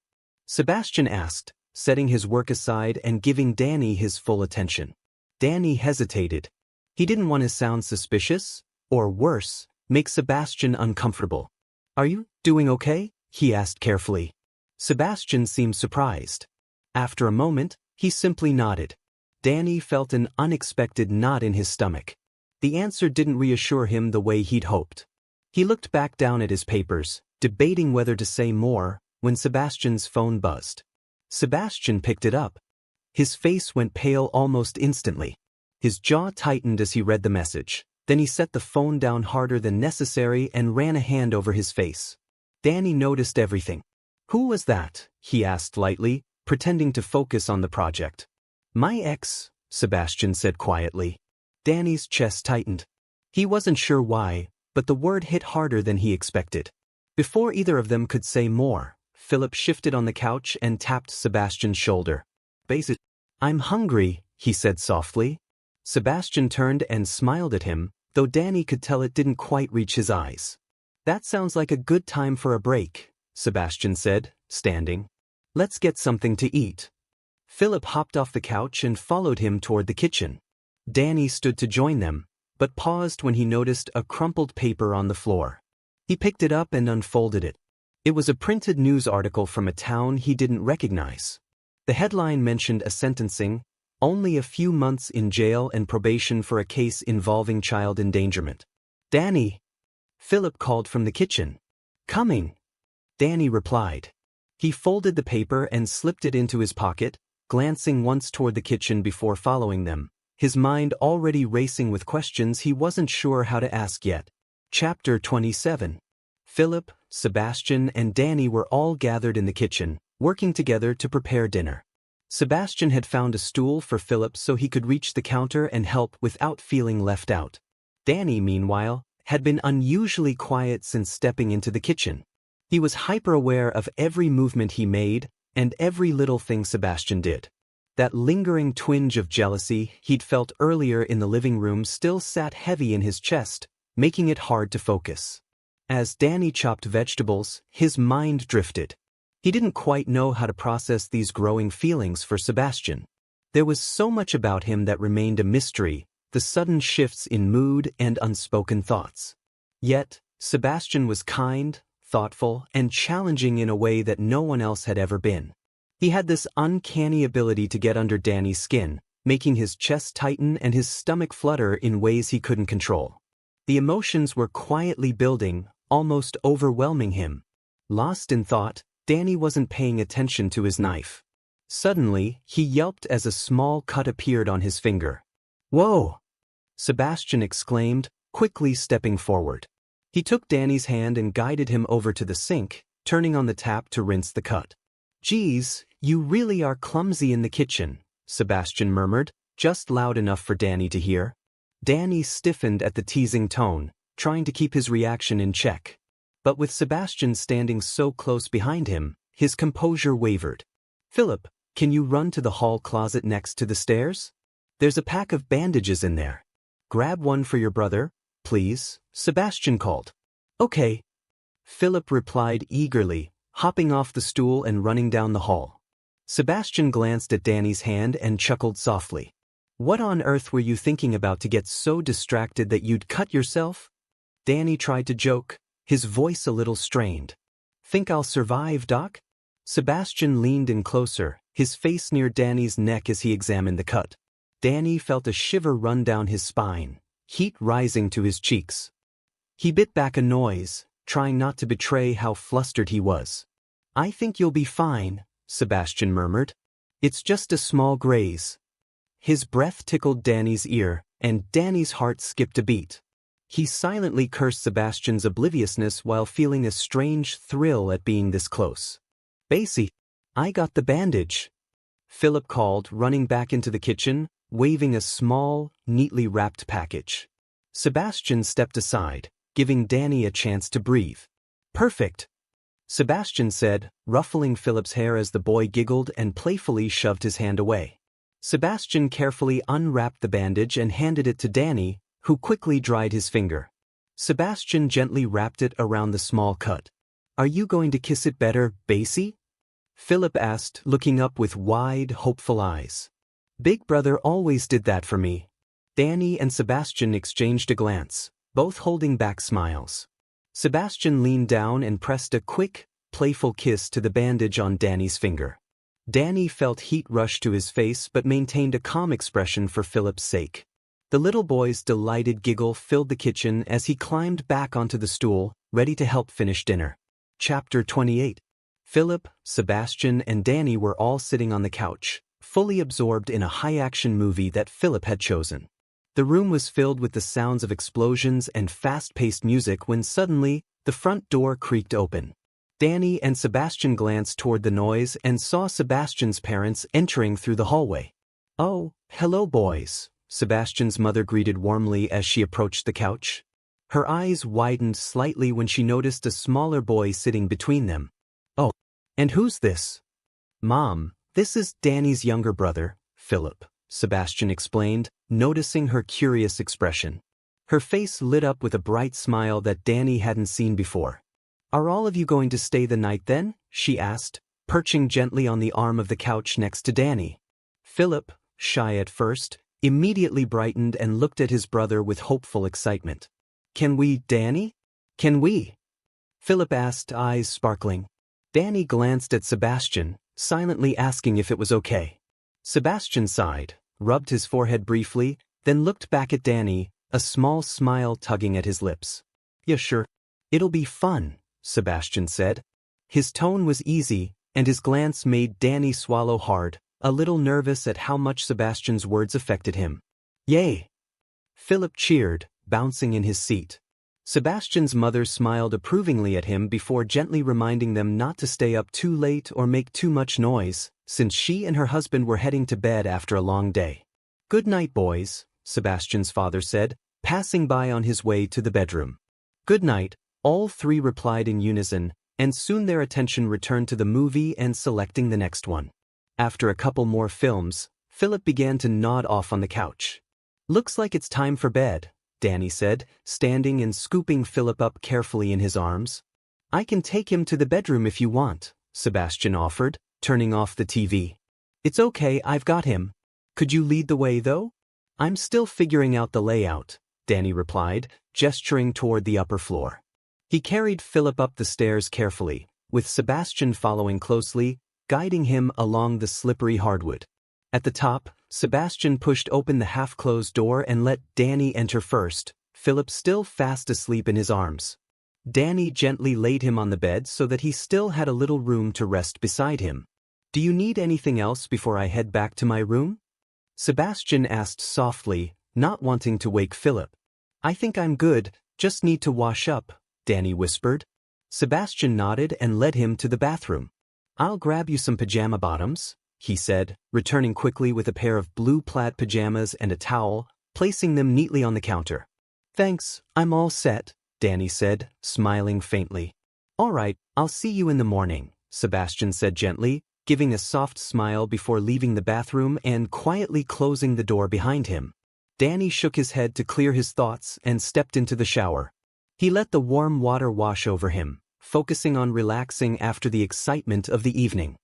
Sebastian asked, setting his work aside and giving Danny his full attention. Danny hesitated. He didn't want to sound suspicious, or worse, make Sebastian uncomfortable. "Are you doing okay?" he asked carefully. Sebastian seemed surprised. After a moment, he simply nodded. Danny felt an unexpected knot in his stomach. The answer didn't reassure him the way he'd hoped. He looked back down at his papers, debating whether to say more, when Sebastian's phone buzzed. Sebastian picked it up. His face went pale almost instantly. His jaw tightened as he read the message. Then he set the phone down harder than necessary and ran a hand over his face. Danny noticed everything. "Who was that?" he asked lightly, pretending to focus on the project. "My ex," Sebastian said quietly. Danny's chest tightened. He wasn't sure why, but the word hit harder than he expected. Before either of them could say more, Philip shifted on the couch and tapped Sebastian's shoulder. "I'm hungry," he said softly. Sebastian turned and smiled at him, though Danny could tell it didn't quite reach his eyes. "That sounds like a good time for a break," Sebastian said, standing. "Let's get something to eat." Philip hopped off the couch and followed him toward the kitchen. Danny stood to join them, but paused when he noticed a crumpled paper on the floor. He picked it up and unfolded it. It was a printed news article from a town he didn't recognize. The headline mentioned a sentencing, only a few months in jail and probation for a case involving child endangerment. "Danny!" Philip called from the kitchen. "Coming!" Danny replied. He folded the paper and slipped it into his pocket, glancing once toward the kitchen before following them, his mind already racing with questions he wasn't sure how to ask yet. Chapter 27. Philip, Sebastian, and Danny were all gathered in the kitchen, working together to prepare dinner. Sebastian had found a stool for Philip so he could reach the counter and help without feeling left out. Danny, meanwhile, had been unusually quiet since stepping into the kitchen. He was hyper-aware of every movement he made and every little thing Sebastian did. That lingering twinge of jealousy he'd felt earlier in the living room still sat heavy in his chest, making it hard to focus. As Danny chopped vegetables, his mind drifted. He didn't quite know how to process these growing feelings for Sebastian. There was so much about him that remained a mystery, the sudden shifts in mood and unspoken thoughts. Yet, Sebastian was kind, thoughtful, and challenging in a way that no one else had ever been. He had this uncanny ability to get under Danny's skin, making his chest tighten and his stomach flutter in ways he couldn't control. The emotions were quietly building, almost overwhelming him. Lost in thought, Danny wasn't paying attention to his knife. Suddenly, he yelped as a small cut appeared on his finger. "Whoa!" Sebastian exclaimed, quickly stepping forward. He took Danny's hand and guided him over to the sink, turning on the tap to rinse the cut. "Geez, you really are clumsy in the kitchen," Sebastian murmured, just loud enough for Danny to hear. Danny stiffened at the teasing tone, trying to keep his reaction in check. But with Sebastian standing so close behind him, his composure wavered. "Philip, can you run to the hall closet next to the stairs? There's a pack of bandages in there. Grab one for your brother, please," Sebastian called. "Okay," Philip replied eagerly, hopping off the stool and running down the hall. Sebastian glanced at Danny's hand and chuckled softly. "What on earth were you thinking about to get so distracted that you'd cut yourself?" Danny tried to joke, his voice a little strained. "Think I'll survive, Doc?" Sebastian leaned in closer, his face near Danny's neck as he examined the cut. Danny felt a shiver run down his spine, heat rising to his cheeks. He bit back a noise, trying not to betray how flustered he was. "I think you'll be fine," Sebastian murmured. "It's just a small graze." His breath tickled Danny's ear, and Danny's heart skipped a beat. He silently cursed Sebastian's obliviousness while feeling a strange thrill at being this close. "Basie, I got the bandage," Philip called, running back into the kitchen, waving a small, neatly wrapped package. Sebastian stepped aside, giving Danny a chance to breathe. "Perfect," Sebastian said, ruffling Philip's hair as the boy giggled and playfully shoved his hand away. Sebastian carefully unwrapped the bandage and handed it to Danny, who quickly dried his finger. Sebastian gently wrapped it around the small cut. "Are you going to kiss it better, Basie?" Philip asked, looking up with wide, hopeful eyes. "Big brother always did that for me." Danny and Sebastian exchanged a glance, both holding back smiles. Sebastian leaned down and pressed a quick, playful kiss to the bandage on Danny's finger. Danny felt heat rush to his face but maintained a calm expression for Philip's sake. The little boy's delighted giggle filled the kitchen as he climbed back onto the stool, ready to help finish dinner. Chapter 28. Philip, Sebastian, and Danny were all sitting on the couch, fully absorbed in a high-action movie that Philip had chosen. The room was filled with the sounds of explosions and fast-paced music when suddenly, the front door creaked open. Danny and Sebastian glanced toward the noise and saw Sebastian's parents entering through the hallway. "Oh, hello boys," Sebastian's mother greeted warmly as she approached the couch. Her eyes widened slightly when she noticed a smaller boy sitting between them. "Oh, and who's this?" "Mom, this is Danny's younger brother, Philip," Sebastian explained, noticing her curious expression. Her face lit up with a bright smile that Danny hadn't seen before. "Are all of you going to stay the night then?" she asked, perching gently on the arm of the couch next to Danny. Philip, shy at first, immediately brightened and looked at his brother with hopeful excitement. "Can we, Danny? Can we?" Philip asked, eyes sparkling. Danny glanced at Sebastian, silently asking if it was okay. Sebastian sighed, rubbed his forehead briefly, then looked back at Danny, a small smile tugging at his lips. "Yeah, sure. It'll be fun," Sebastian said. His tone was easy, and his glance made Danny swallow hard, a little nervous at how much Sebastian's words affected him. "Yay!" Philip cheered, bouncing in his seat. Sebastian's mother smiled approvingly at him before gently reminding them not to stay up too late or make too much noise, since she and her husband were heading to bed after a long day. "Good night, boys," Sebastian's father said, passing by on his way to the bedroom. "Good night," all three replied in unison, and soon their attention returned to the movie and selecting the next one. After a couple more films, Philip began to nod off on the couch. "Looks like it's time for bed," Danny said, standing and scooping Philip up carefully in his arms. "I can take him to the bedroom if you want," Sebastian offered, turning off the TV. "It's okay, I've got him. Could you lead the way, though?" "I'm still figuring out the layout," Danny replied, gesturing toward the upper floor. He carried Philip up the stairs carefully, with Sebastian following closely, guiding him along the slippery hardwood. At the top, Sebastian pushed open the half-closed door and let Danny enter first, Philip still fast asleep in his arms. Danny gently laid him on the bed so that he still had a little room to rest beside him. "Do you need anything else before I head back to my room?" Sebastian asked softly, not wanting to wake Philip. "I think I'm good, just need to wash up," Danny whispered. Sebastian nodded and led him to the bathroom. "I'll grab you some pajama bottoms," he said, returning quickly with a pair of blue plaid pajamas and a towel, placing them neatly on the counter. "Thanks, I'm all set," Danny said, smiling faintly. "All right, I'll see you in the morning," Sebastian said gently, giving a soft smile before leaving the bathroom and quietly closing the door behind him. Danny shook his head to clear his thoughts and stepped into the shower. He let the warm water wash over him, focusing on relaxing after the excitement of the evening.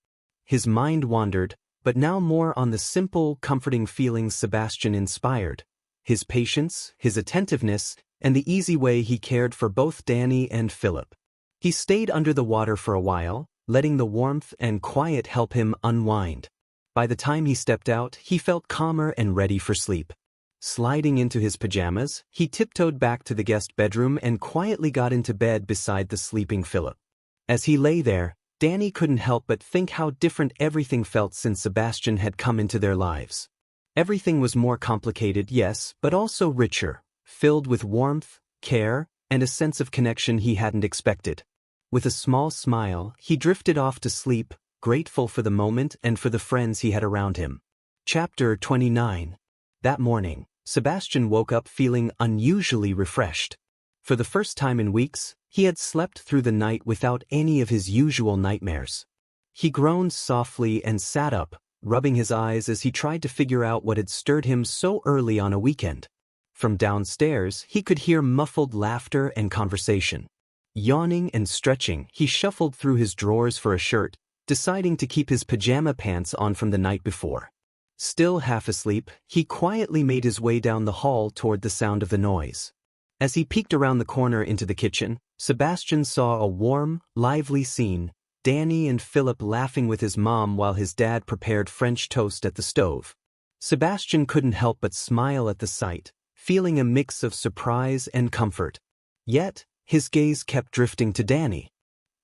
His mind wandered, but now more on the simple, comforting feelings Sebastian inspired. His patience, his attentiveness, and the easy way he cared for both Danny and Philip. He stayed under the water for a while, letting the warmth and quiet help him unwind. By the time he stepped out, he felt calmer and ready for sleep. Sliding into his pajamas, he tiptoed back to the guest bedroom and quietly got into bed beside the sleeping Philip. As he lay there, Danny couldn't help but think how different everything felt since Sebastian had come into their lives. Everything was more complicated, yes, but also richer, filled with warmth, care, and a sense of connection he hadn't expected. With a small smile, he drifted off to sleep, grateful for the moment and for the friends he had around him. Chapter 29. That morning, Sebastian woke up feeling unusually refreshed. For the first time in weeks, he had slept through the night without any of his usual nightmares. He groaned softly and sat up, rubbing his eyes as he tried to figure out what had stirred him so early on a weekend. From downstairs, he could hear muffled laughter and conversation. Yawning and stretching, he shuffled through his drawers for a shirt, deciding to keep his pajama pants on from the night before. Still half asleep, he quietly made his way down the hall toward the sound of the noise. As he peeked around the corner into the kitchen, Sebastian saw a warm, lively scene, Danny and Philip laughing with his mom while his dad prepared French toast at the stove. Sebastian couldn't help but smile at the sight, feeling a mix of surprise and comfort. Yet, his gaze kept drifting to Danny.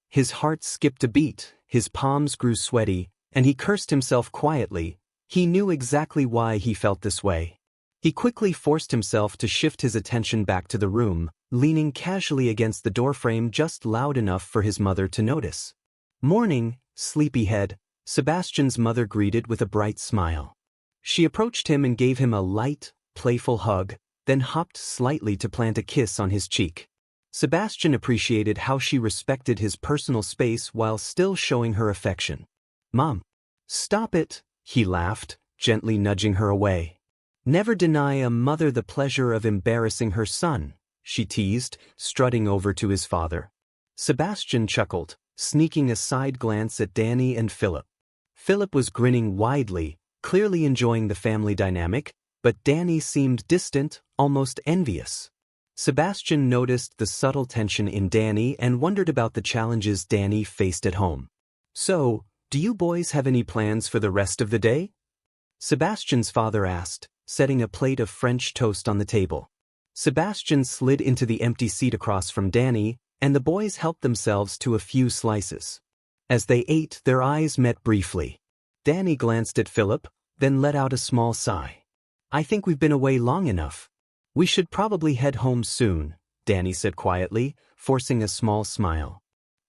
His heart skipped a beat, his palms grew sweaty, and he cursed himself quietly. He knew exactly why he felt this way. He quickly forced himself to shift his attention back to the room, leaning casually against the doorframe just loud enough for his mother to notice. "Morning, sleepyhead," Sebastian's mother greeted with a bright smile. She approached him and gave him a light, playful hug, then hopped slightly to plant a kiss on his cheek. Sebastian appreciated how she respected his personal space while still showing her affection. "Mom, stop it," he laughed, gently nudging her away. "Never deny a mother the pleasure of embarrassing her son," she teased, strutting over to his father. Sebastian chuckled, sneaking a side glance at Danny and Philip. Philip was grinning widely, clearly enjoying the family dynamic, but Danny seemed distant, almost envious. Sebastian noticed the subtle tension in Danny and wondered about the challenges Danny faced at home. "So, do you boys have any plans for the rest of the day?" Sebastian's father asked, setting a plate of French toast on the table. Sebastian slid into the empty seat across from Danny, and the boys helped themselves to a few slices. As they ate, their eyes met briefly. Danny glanced at Philip, then let out a small sigh. "I think we've been away long enough. We should probably head home soon," Danny said quietly, forcing a small smile.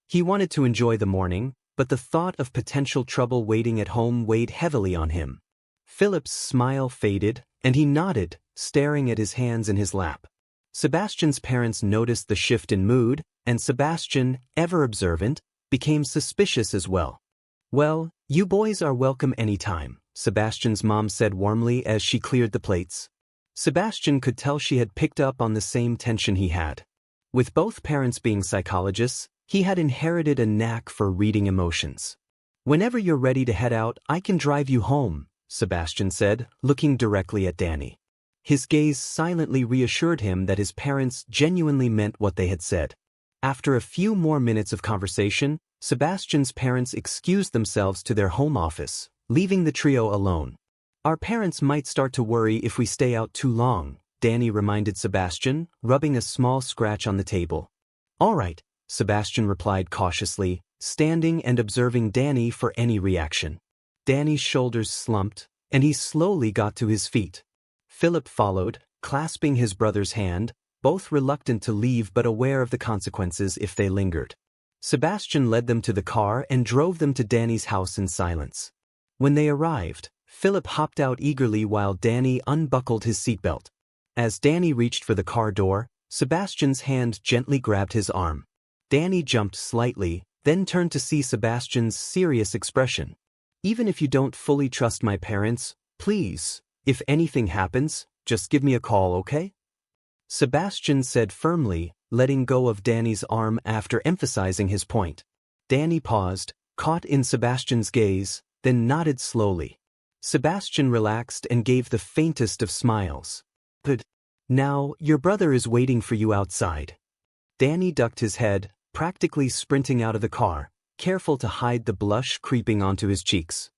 He wanted to enjoy the morning, but the thought of potential trouble waiting at home weighed heavily on him. Philip's smile faded, and he nodded, staring at his hands in his lap. Sebastian's parents noticed the shift in mood, and Sebastian, ever observant, became suspicious as well. "Well, you boys are welcome anytime," Sebastian's mom said warmly as she cleared the plates. Sebastian could tell she had picked up on the same tension he had. With both parents being psychologists, he had inherited a knack for reading emotions. "Whenever you're ready to head out, I can drive you home," Sebastian said, looking directly at Danny. His gaze silently reassured him that his parents genuinely meant what they had said. After a few more minutes of conversation, Sebastian's parents excused themselves to their home office, leaving the trio alone. "Our parents might start to worry if we stay out too long," Danny reminded Sebastian, rubbing a small scratch on the table. "All right," Sebastian replied cautiously, standing and observing Danny for any reaction. Danny's shoulders slumped, and he slowly got to his feet. Philip followed, clasping his brother's hand, both reluctant to leave but aware of the consequences if they lingered. Sebastian led them to the car and drove them to Danny's house in silence. When they arrived, Philip hopped out eagerly while Danny unbuckled his seatbelt. As Danny reached for the car door, Sebastian's hand gently grabbed his arm. Danny jumped slightly, then turned to see Sebastian's serious expression. "Even if you don't fully trust my parents, please, if anything happens, just give me a call, okay?" Sebastian said firmly, letting go of Danny's arm after emphasizing his point. Danny paused, caught in Sebastian's gaze, then nodded slowly. Sebastian relaxed and gave the faintest of smiles. "Good. Now, your brother is waiting for you outside." Danny ducked his head, practically sprinting out of the car, careful to hide the blush creeping onto his cheeks.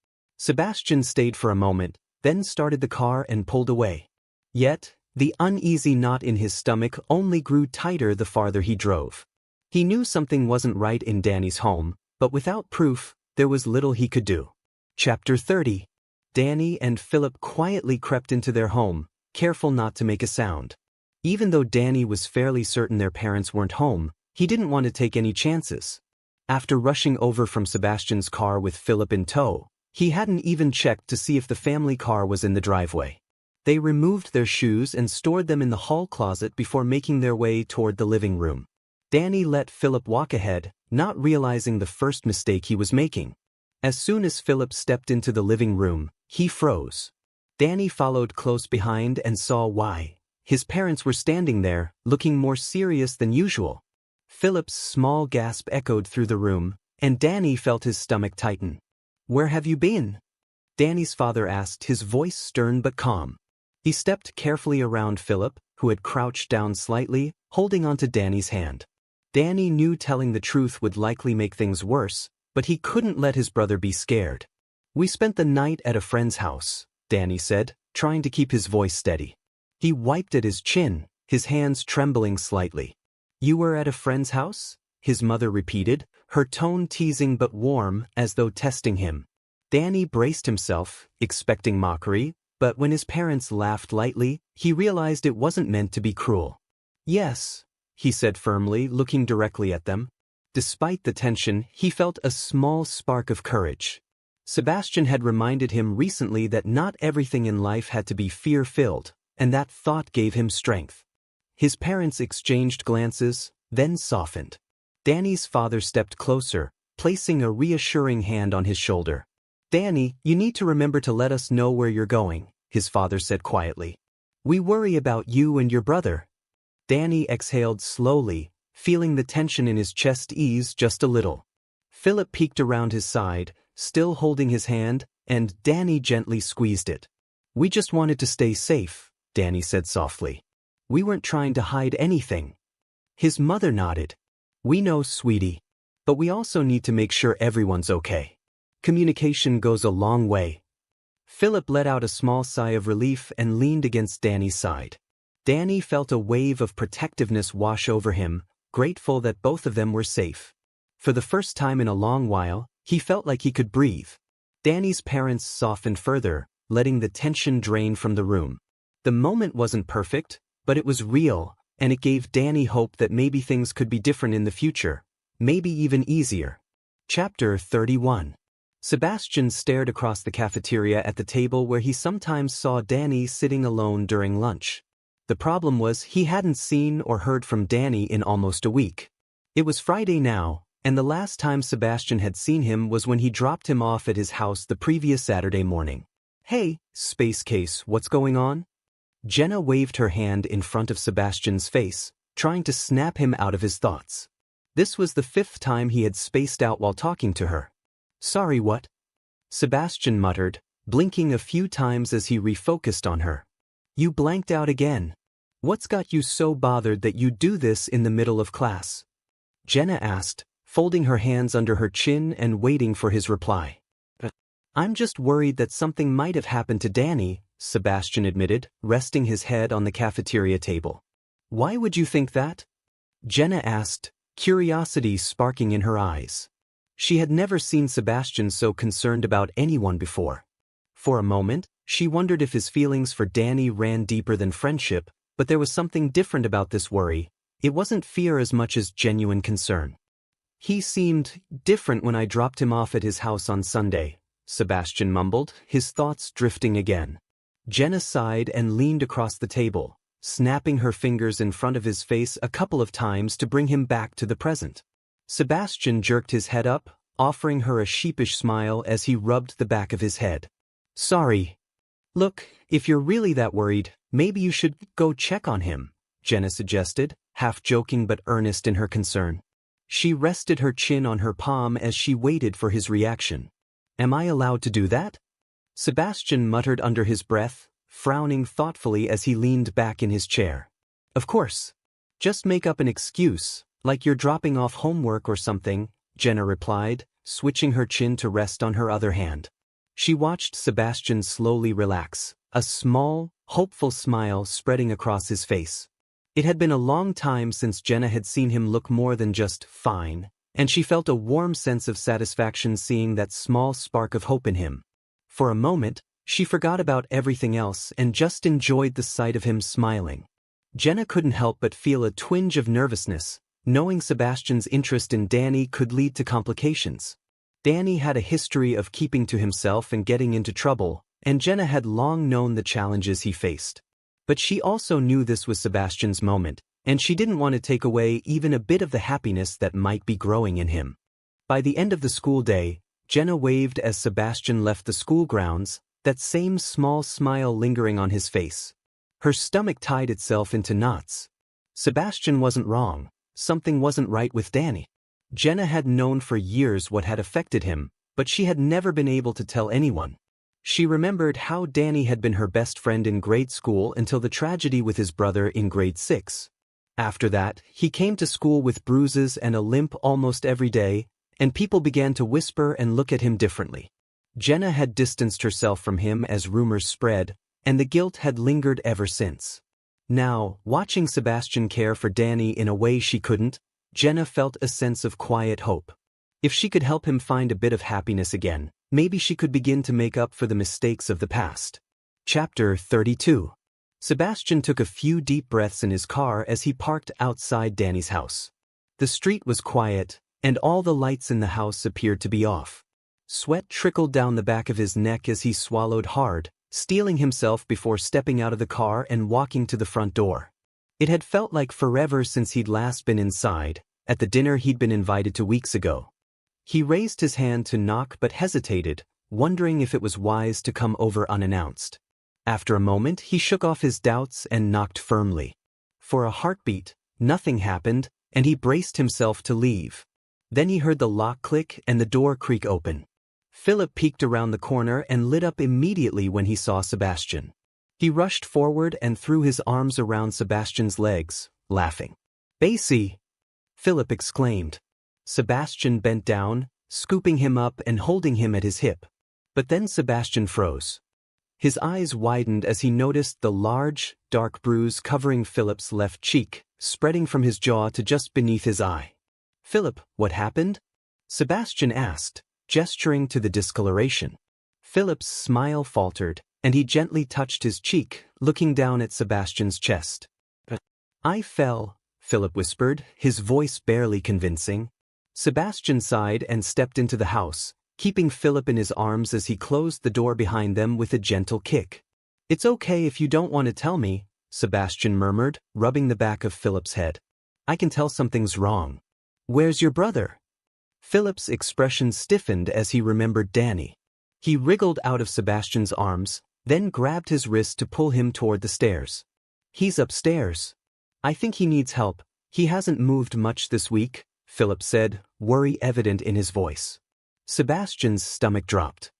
Sebastian stayed for a moment, then started the car and pulled away. Yet, the uneasy knot in his stomach only grew tighter the farther he drove. He knew something wasn't right in Danny's home, but without proof, there was little he could do. Chapter 30. Danny and Philip quietly crept into their home, careful not to make a sound. Even though Danny was fairly certain their parents weren't home, he didn't want to take any chances. After rushing over from Sebastian's car with Philip in tow, he hadn't even checked to see if the family car was in the driveway. They removed their shoes and stored them in the hall closet before making their way toward the living room. Danny let Philip walk ahead, not realizing the first mistake he was making. As soon as Philip stepped into the living room, he froze. Danny followed close behind and saw why. His parents were standing there, looking more serious than usual. Philip's small gasp echoed through the room, and Danny felt his stomach tighten. "Where have you been?" Danny's father asked, his voice stern but calm. He stepped carefully around Philip, who had crouched down slightly, holding onto Danny's hand. Danny knew telling the truth would likely make things worse, but he couldn't let his brother be scared. "We spent the night at a friend's house," Danny said, trying to keep his voice steady. He wiped at his chin, his hands trembling slightly. "You were at a friend's house?" his mother repeated, her tone teasing but warm, as though testing him. Danny braced himself, expecting mockery, but when his parents laughed lightly, he realized it wasn't meant to be cruel. "Yes," he said firmly, looking directly at them. Despite the tension, he felt a small spark of courage. Sebastian had reminded him recently that not everything in life had to be fear-filled, and that thought gave him strength. His parents exchanged glances, then softened. Danny's father stepped closer, placing a reassuring hand on his shoulder. "Danny, you need to remember to let us know where you're going," his father said quietly. "We worry about you and your brother." Danny exhaled slowly, feeling the tension in his chest ease just a little. Philip peeked around his side, still holding his hand, and Danny gently squeezed it. "We just wanted to stay safe," Danny said softly. "We weren't trying to hide anything." His mother nodded. "We know, sweetie. But we also need to make sure everyone's okay. Communication goes a long way." Philip let out a small sigh of relief and leaned against Danny's side. Danny felt a wave of protectiveness wash over him, grateful that both of them were safe. For the first time in a long while, he felt like he could breathe. Danny's parents softened further, letting the tension drain from the room. The moment wasn't perfect, but it was real, and it gave Danny hope that maybe things could be different in the future, maybe even easier. Chapter 31. Sebastian stared across the cafeteria at the table where he sometimes saw Danny sitting alone during lunch. The problem was he hadn't seen or heard from Danny in almost a week. It was Friday now, and the last time Sebastian had seen him was when he dropped him off at his house the previous Saturday morning. "Hey, Space Case, what's going on?" Jenna waved her hand in front of Sebastian's face, trying to snap him out of his thoughts. This was the 5th time he had spaced out while talking to her. "Sorry, what?" Sebastian muttered, blinking a few times as he refocused on her. "You blanked out again. What's got you so bothered that you do this in the middle of class?" Jenna asked, folding her hands under her chin and waiting for his reply. "I'm just worried that something might have happened to Danny," Sebastian admitted, resting his head on the cafeteria table. "Why would you think that?" Jenna asked, curiosity sparking in her eyes. She had never seen Sebastian so concerned about anyone before. For a moment, she wondered if his feelings for Danny ran deeper than friendship, but there was something different about this worry. It wasn't fear as much as genuine concern. "He seemed different when I dropped him off at his house on Sunday," Sebastian mumbled, his thoughts drifting again. Jenna sighed and leaned across the table, snapping her fingers in front of his face a couple of times to bring him back to the present. Sebastian jerked his head up, offering her a sheepish smile as he rubbed the back of his head. "Sorry. Look, if you're really that worried, maybe you should go check on him," Jenna suggested, half joking but earnest in her concern. She rested her chin on her palm as she waited for his reaction. "Am I allowed to do that?" Sebastian muttered under his breath, frowning thoughtfully as he leaned back in his chair. "Of course. Just make up an excuse, like you're dropping off homework or something," Jenna replied, switching her chin to rest on her other hand. She watched Sebastian slowly relax, a small, hopeful smile spreading across his face. It had been a long time since Jenna had seen him look more than just fine, and she felt a warm sense of satisfaction seeing that small spark of hope in him. For a moment, she forgot about everything else and just enjoyed the sight of him smiling. Jenna couldn't help but feel a twinge of nervousness, knowing Sebastian's interest in Danny could lead to complications. Danny had a history of keeping to himself and getting into trouble, and Jenna had long known the challenges he faced. But she also knew this was Sebastian's moment, and she didn't want to take away even a bit of the happiness that might be growing in him. By the end of the school day, Jenna waved as Sebastian left the school grounds, that same small smile lingering on his face. Her stomach tied itself into knots. Sebastian wasn't wrong. Something wasn't right with Danny. Jenna had known for years what had affected him, but she had never been able to tell anyone. She remembered how Danny had been her best friend in grade school until the tragedy with his brother in grade 6. After that, he came to school with bruises and a limp almost every day, and people began to whisper and look at him differently. Jenna had distanced herself from him as rumors spread, and the guilt had lingered ever since. Now, watching Sebastian care for Danny in a way she couldn't, Jenna felt a sense of quiet hope. If she could help him find a bit of happiness again, maybe she could begin to make up for the mistakes of the past. Chapter 32. Sebastian took a few deep breaths in his car as he parked outside Danny's house. The street was quiet, and all the lights in the house appeared to be off. Sweat trickled down the back of his neck as he swallowed hard, steeling himself before stepping out of the car and walking to the front door. It had felt like forever since he'd last been inside, at the dinner he'd been invited to weeks ago. He raised his hand to knock but hesitated, wondering if it was wise to come over unannounced. After a moment, he shook off his doubts and knocked firmly. For a heartbeat, nothing happened, and he braced himself to leave. Then he heard the lock click and the door creak open. Philip peeked around the corner and lit up immediately when he saw Sebastian. He rushed forward and threw his arms around Sebastian's legs, laughing. "Basie!" Philip exclaimed. Sebastian bent down, scooping him up and holding him at his hip. But then Sebastian froze. His eyes widened as he noticed the large, dark bruise covering Philip's left cheek, spreading from his jaw to just beneath his eye. "Philip, what happened?" Sebastian asked, gesturing to the discoloration. Philip's smile faltered, and he gently touched his cheek, looking down at Sebastian's chest. "I fell," Philip whispered, his voice barely convincing. Sebastian sighed and stepped into the house, keeping Philip in his arms as he closed the door behind them with a gentle kick. "It's okay if you don't want to tell me," Sebastian murmured, rubbing the back of Philip's head. "I can tell something's wrong." "Where's your brother?" Philip's expression stiffened as he remembered Danny. He wriggled out of Sebastian's arms, then grabbed his wrist to pull him toward the stairs. "He's upstairs. I think he needs help. He hasn't moved much this week," Philip said, worry evident in his voice. Sebastian's stomach dropped.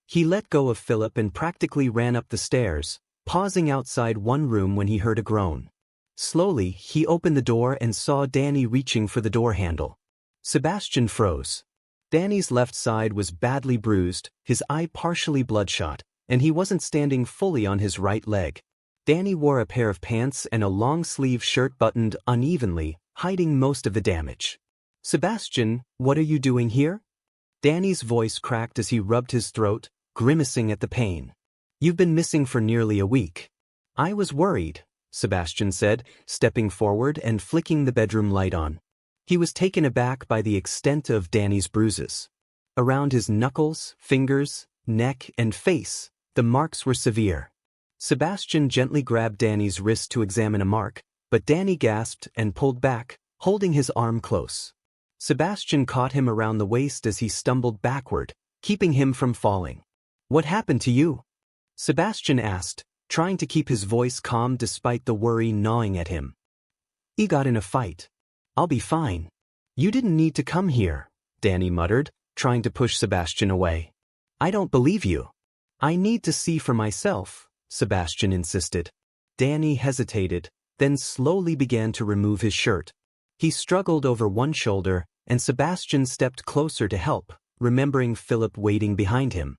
He let go of Philip and practically ran up the stairs, pausing outside one room when he heard a groan. Slowly, he opened the door and saw Danny reaching for the door handle. Sebastian froze. Danny's left side was badly bruised, his eye partially bloodshot, and he wasn't standing fully on his right leg. Danny wore a pair of pants and a long-sleeve shirt buttoned unevenly, hiding most of the damage. "Sebastian, what are you doing here?" Danny's voice cracked as he rubbed his throat, grimacing at the pain. "You've been missing for nearly a week." "I was worried," Sebastian said, stepping forward and flicking the bedroom light on. He was taken aback by the extent of Danny's bruises. Around his knuckles, fingers, neck, and face, the marks were severe. Sebastian gently grabbed Danny's wrist to examine a mark, but Danny gasped and pulled back, holding his arm close. Sebastian caught him around the waist as he stumbled backward, keeping him from falling. "What happened to you?" Sebastian asked, trying to keep his voice calm despite the worry gnawing at him. "He got in a fight. I'll be fine." "You didn't need to come here," Danny muttered, trying to push Sebastian away. "I don't believe you." "I need to see for myself," Sebastian insisted. Danny hesitated, then slowly began to remove his shirt. He struggled over one shoulder, and Sebastian stepped closer to help, remembering Philip waiting behind him.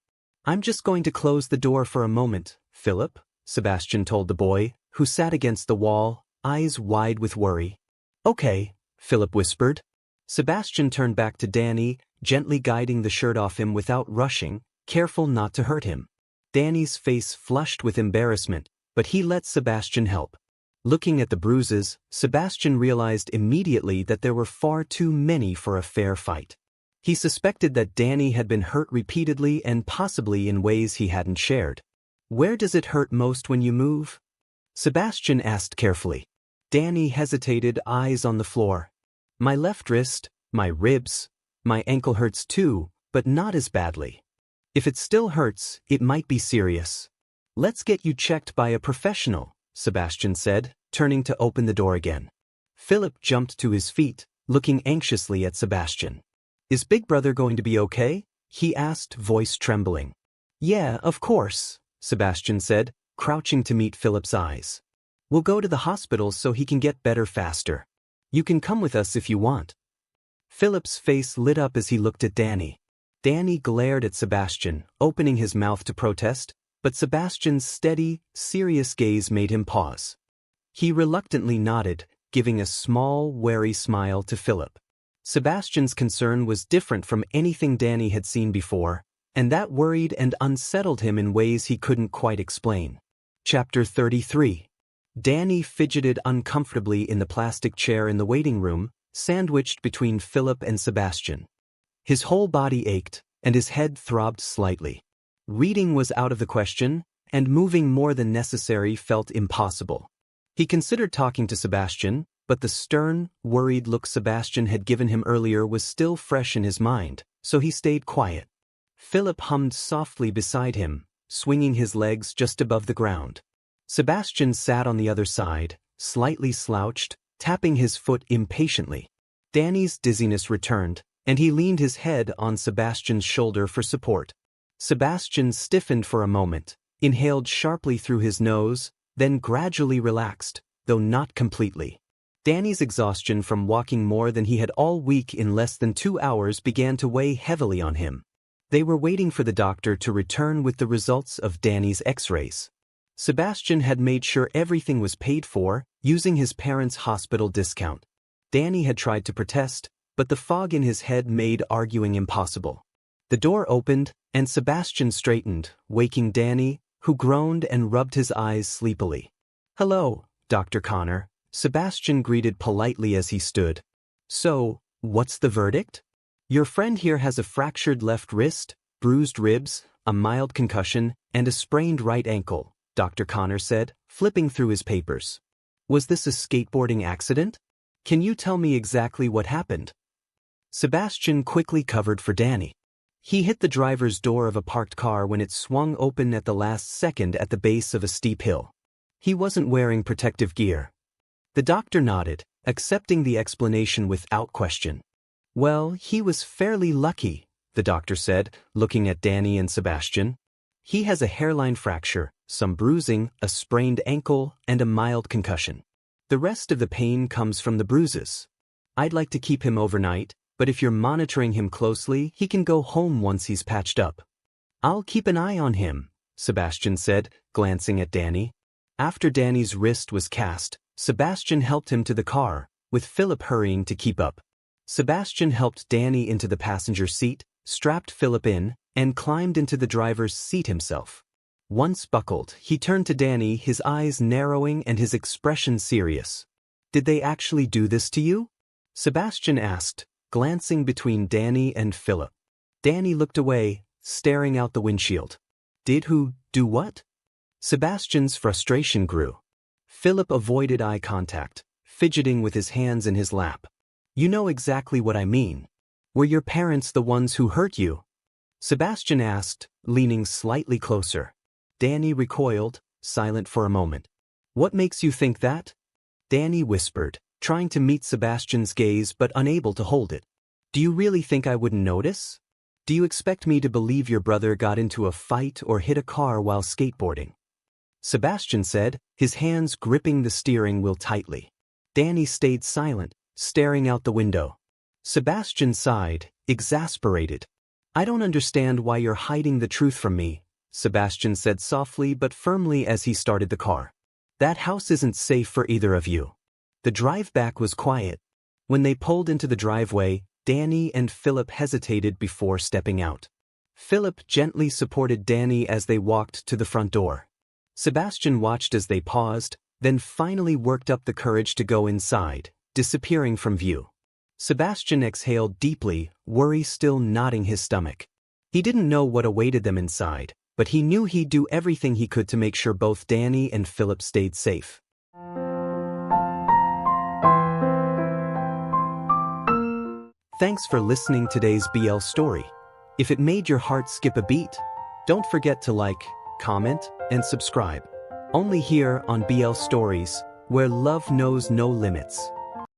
I'm just going to close the door for a moment, Philip, Sebastian told the boy, who sat against the wall, eyes wide with worry. Okay, Philip whispered. Sebastian turned back to Danny, gently guiding the shirt off him without rushing, careful not to hurt him. Danny's face flushed with embarrassment, but he let Sebastian help. Looking at the bruises, Sebastian realized immediately that there were far too many for a fair fight. He suspected that Danny had been hurt repeatedly and possibly in ways he hadn't shared. Where does it hurt most when you move? Sebastian asked carefully. Danny hesitated, eyes on the floor. My left wrist, my ribs, my ankle hurts too, but not as badly. If it still hurts, it might be serious. Let's get you checked by a professional, Sebastian said, turning to open the door again. Philip jumped to his feet, looking anxiously at Sebastian. Is Big Brother going to be okay? He asked, voice trembling. Yeah, of course, Sebastian said, crouching to meet Philip's eyes. We'll go to the hospital so he can get better faster. You can come with us if you want. Philip's face lit up as he looked at Danny. Danny glared at Sebastian, opening his mouth to protest, but Sebastian's steady, serious gaze made him pause. He reluctantly nodded, giving a small, wary smile to Philip. Sebastian's concern was different from anything Danny had seen before, and that worried and unsettled him in ways he couldn't quite explain. Chapter 33. Danny fidgeted uncomfortably in the plastic chair in the waiting room, sandwiched between Philip and Sebastian. His whole body ached, and his head throbbed slightly. Reading was out of the question, and moving more than necessary felt impossible. He considered talking to Sebastian, but the stern, worried look Sebastian had given him earlier was still fresh in his mind, so he stayed quiet. Philip hummed softly beside him, swinging his legs just above the ground. Sebastian sat on the other side, slightly slouched, tapping his foot impatiently. Danny's dizziness returned, and he leaned his head on Sebastian's shoulder for support. Sebastian stiffened for a moment, inhaled sharply through his nose, then gradually relaxed, though not completely. Danny's exhaustion from walking more than he had all week in less than 2 hours began to weigh heavily on him. They were waiting for the doctor to return with the results of Danny's x-rays. Sebastian had made sure everything was paid for, using his parents' hospital discount. Danny had tried to protest, but the fog in his head made arguing impossible. The door opened, and Sebastian straightened, waking Danny, who groaned and rubbed his eyes sleepily. Hello, Dr. Connor, Sebastian greeted politely as he stood. So, what's the verdict? Your friend here has a fractured left wrist, bruised ribs, a mild concussion, and a sprained right ankle, Dr. Connor said, flipping through his papers. Was this a skateboarding accident? Can you tell me exactly what happened? Sebastian quickly covered for Danny. He hit the driver's door of a parked car when it swung open at the last second at the base of a steep hill. He wasn't wearing protective gear. The doctor nodded, accepting the explanation without question. Well, he was fairly lucky, the doctor said, looking at Danny and Sebastian. He has a hairline fracture, some bruising, a sprained ankle, and a mild concussion. The rest of the pain comes from the bruises. I'd like to keep him overnight, but if you're monitoring him closely, he can go home once he's patched up. I'll keep an eye on him, Sebastian said, glancing at Danny. After Danny's wrist was cast, Sebastian helped him to the car, with Philip hurrying to keep up. Sebastian helped Danny into the passenger seat, strapped Philip in, and climbed into the driver's seat himself. Once buckled, he turned to Danny, his eyes narrowing and his expression serious. Did they actually do this to you? Sebastian asked, glancing between Danny and Philip. Danny looked away, staring out the windshield. Did who do what? Sebastian's frustration grew. Philip avoided eye contact, fidgeting with his hands in his lap. You know exactly what I mean. Were your parents the ones who hurt you? Sebastian asked, leaning slightly closer. Danny recoiled, silent for a moment. What makes you think that? Danny whispered, trying to meet Sebastian's gaze but unable to hold it. Do you really think I wouldn't notice? Do you expect me to believe your brother got into a fight or hit a car while skateboarding? Sebastian said, his hands gripping the steering wheel tightly. Danny stayed silent, staring out the window. Sebastian sighed, exasperated. I don't understand why you're hiding the truth from me, Sebastian said softly but firmly as he started the car. That house isn't safe for either of you. The drive back was quiet. When they pulled into the driveway, Danny and Philip hesitated before stepping out. Philip gently supported Danny as they walked to the front door. Sebastian watched as they paused, then finally worked up the courage to go inside, disappearing from view. Sebastian exhaled deeply, worry still knotting his stomach. He didn't know what awaited them inside, but he knew he'd do everything he could to make sure both Danny and Philip stayed safe. Thanks for listening to today's BL story. If it made your heart skip a beat, don't forget to like, comment, and subscribe. Only here on BL Stories, where love knows no limits.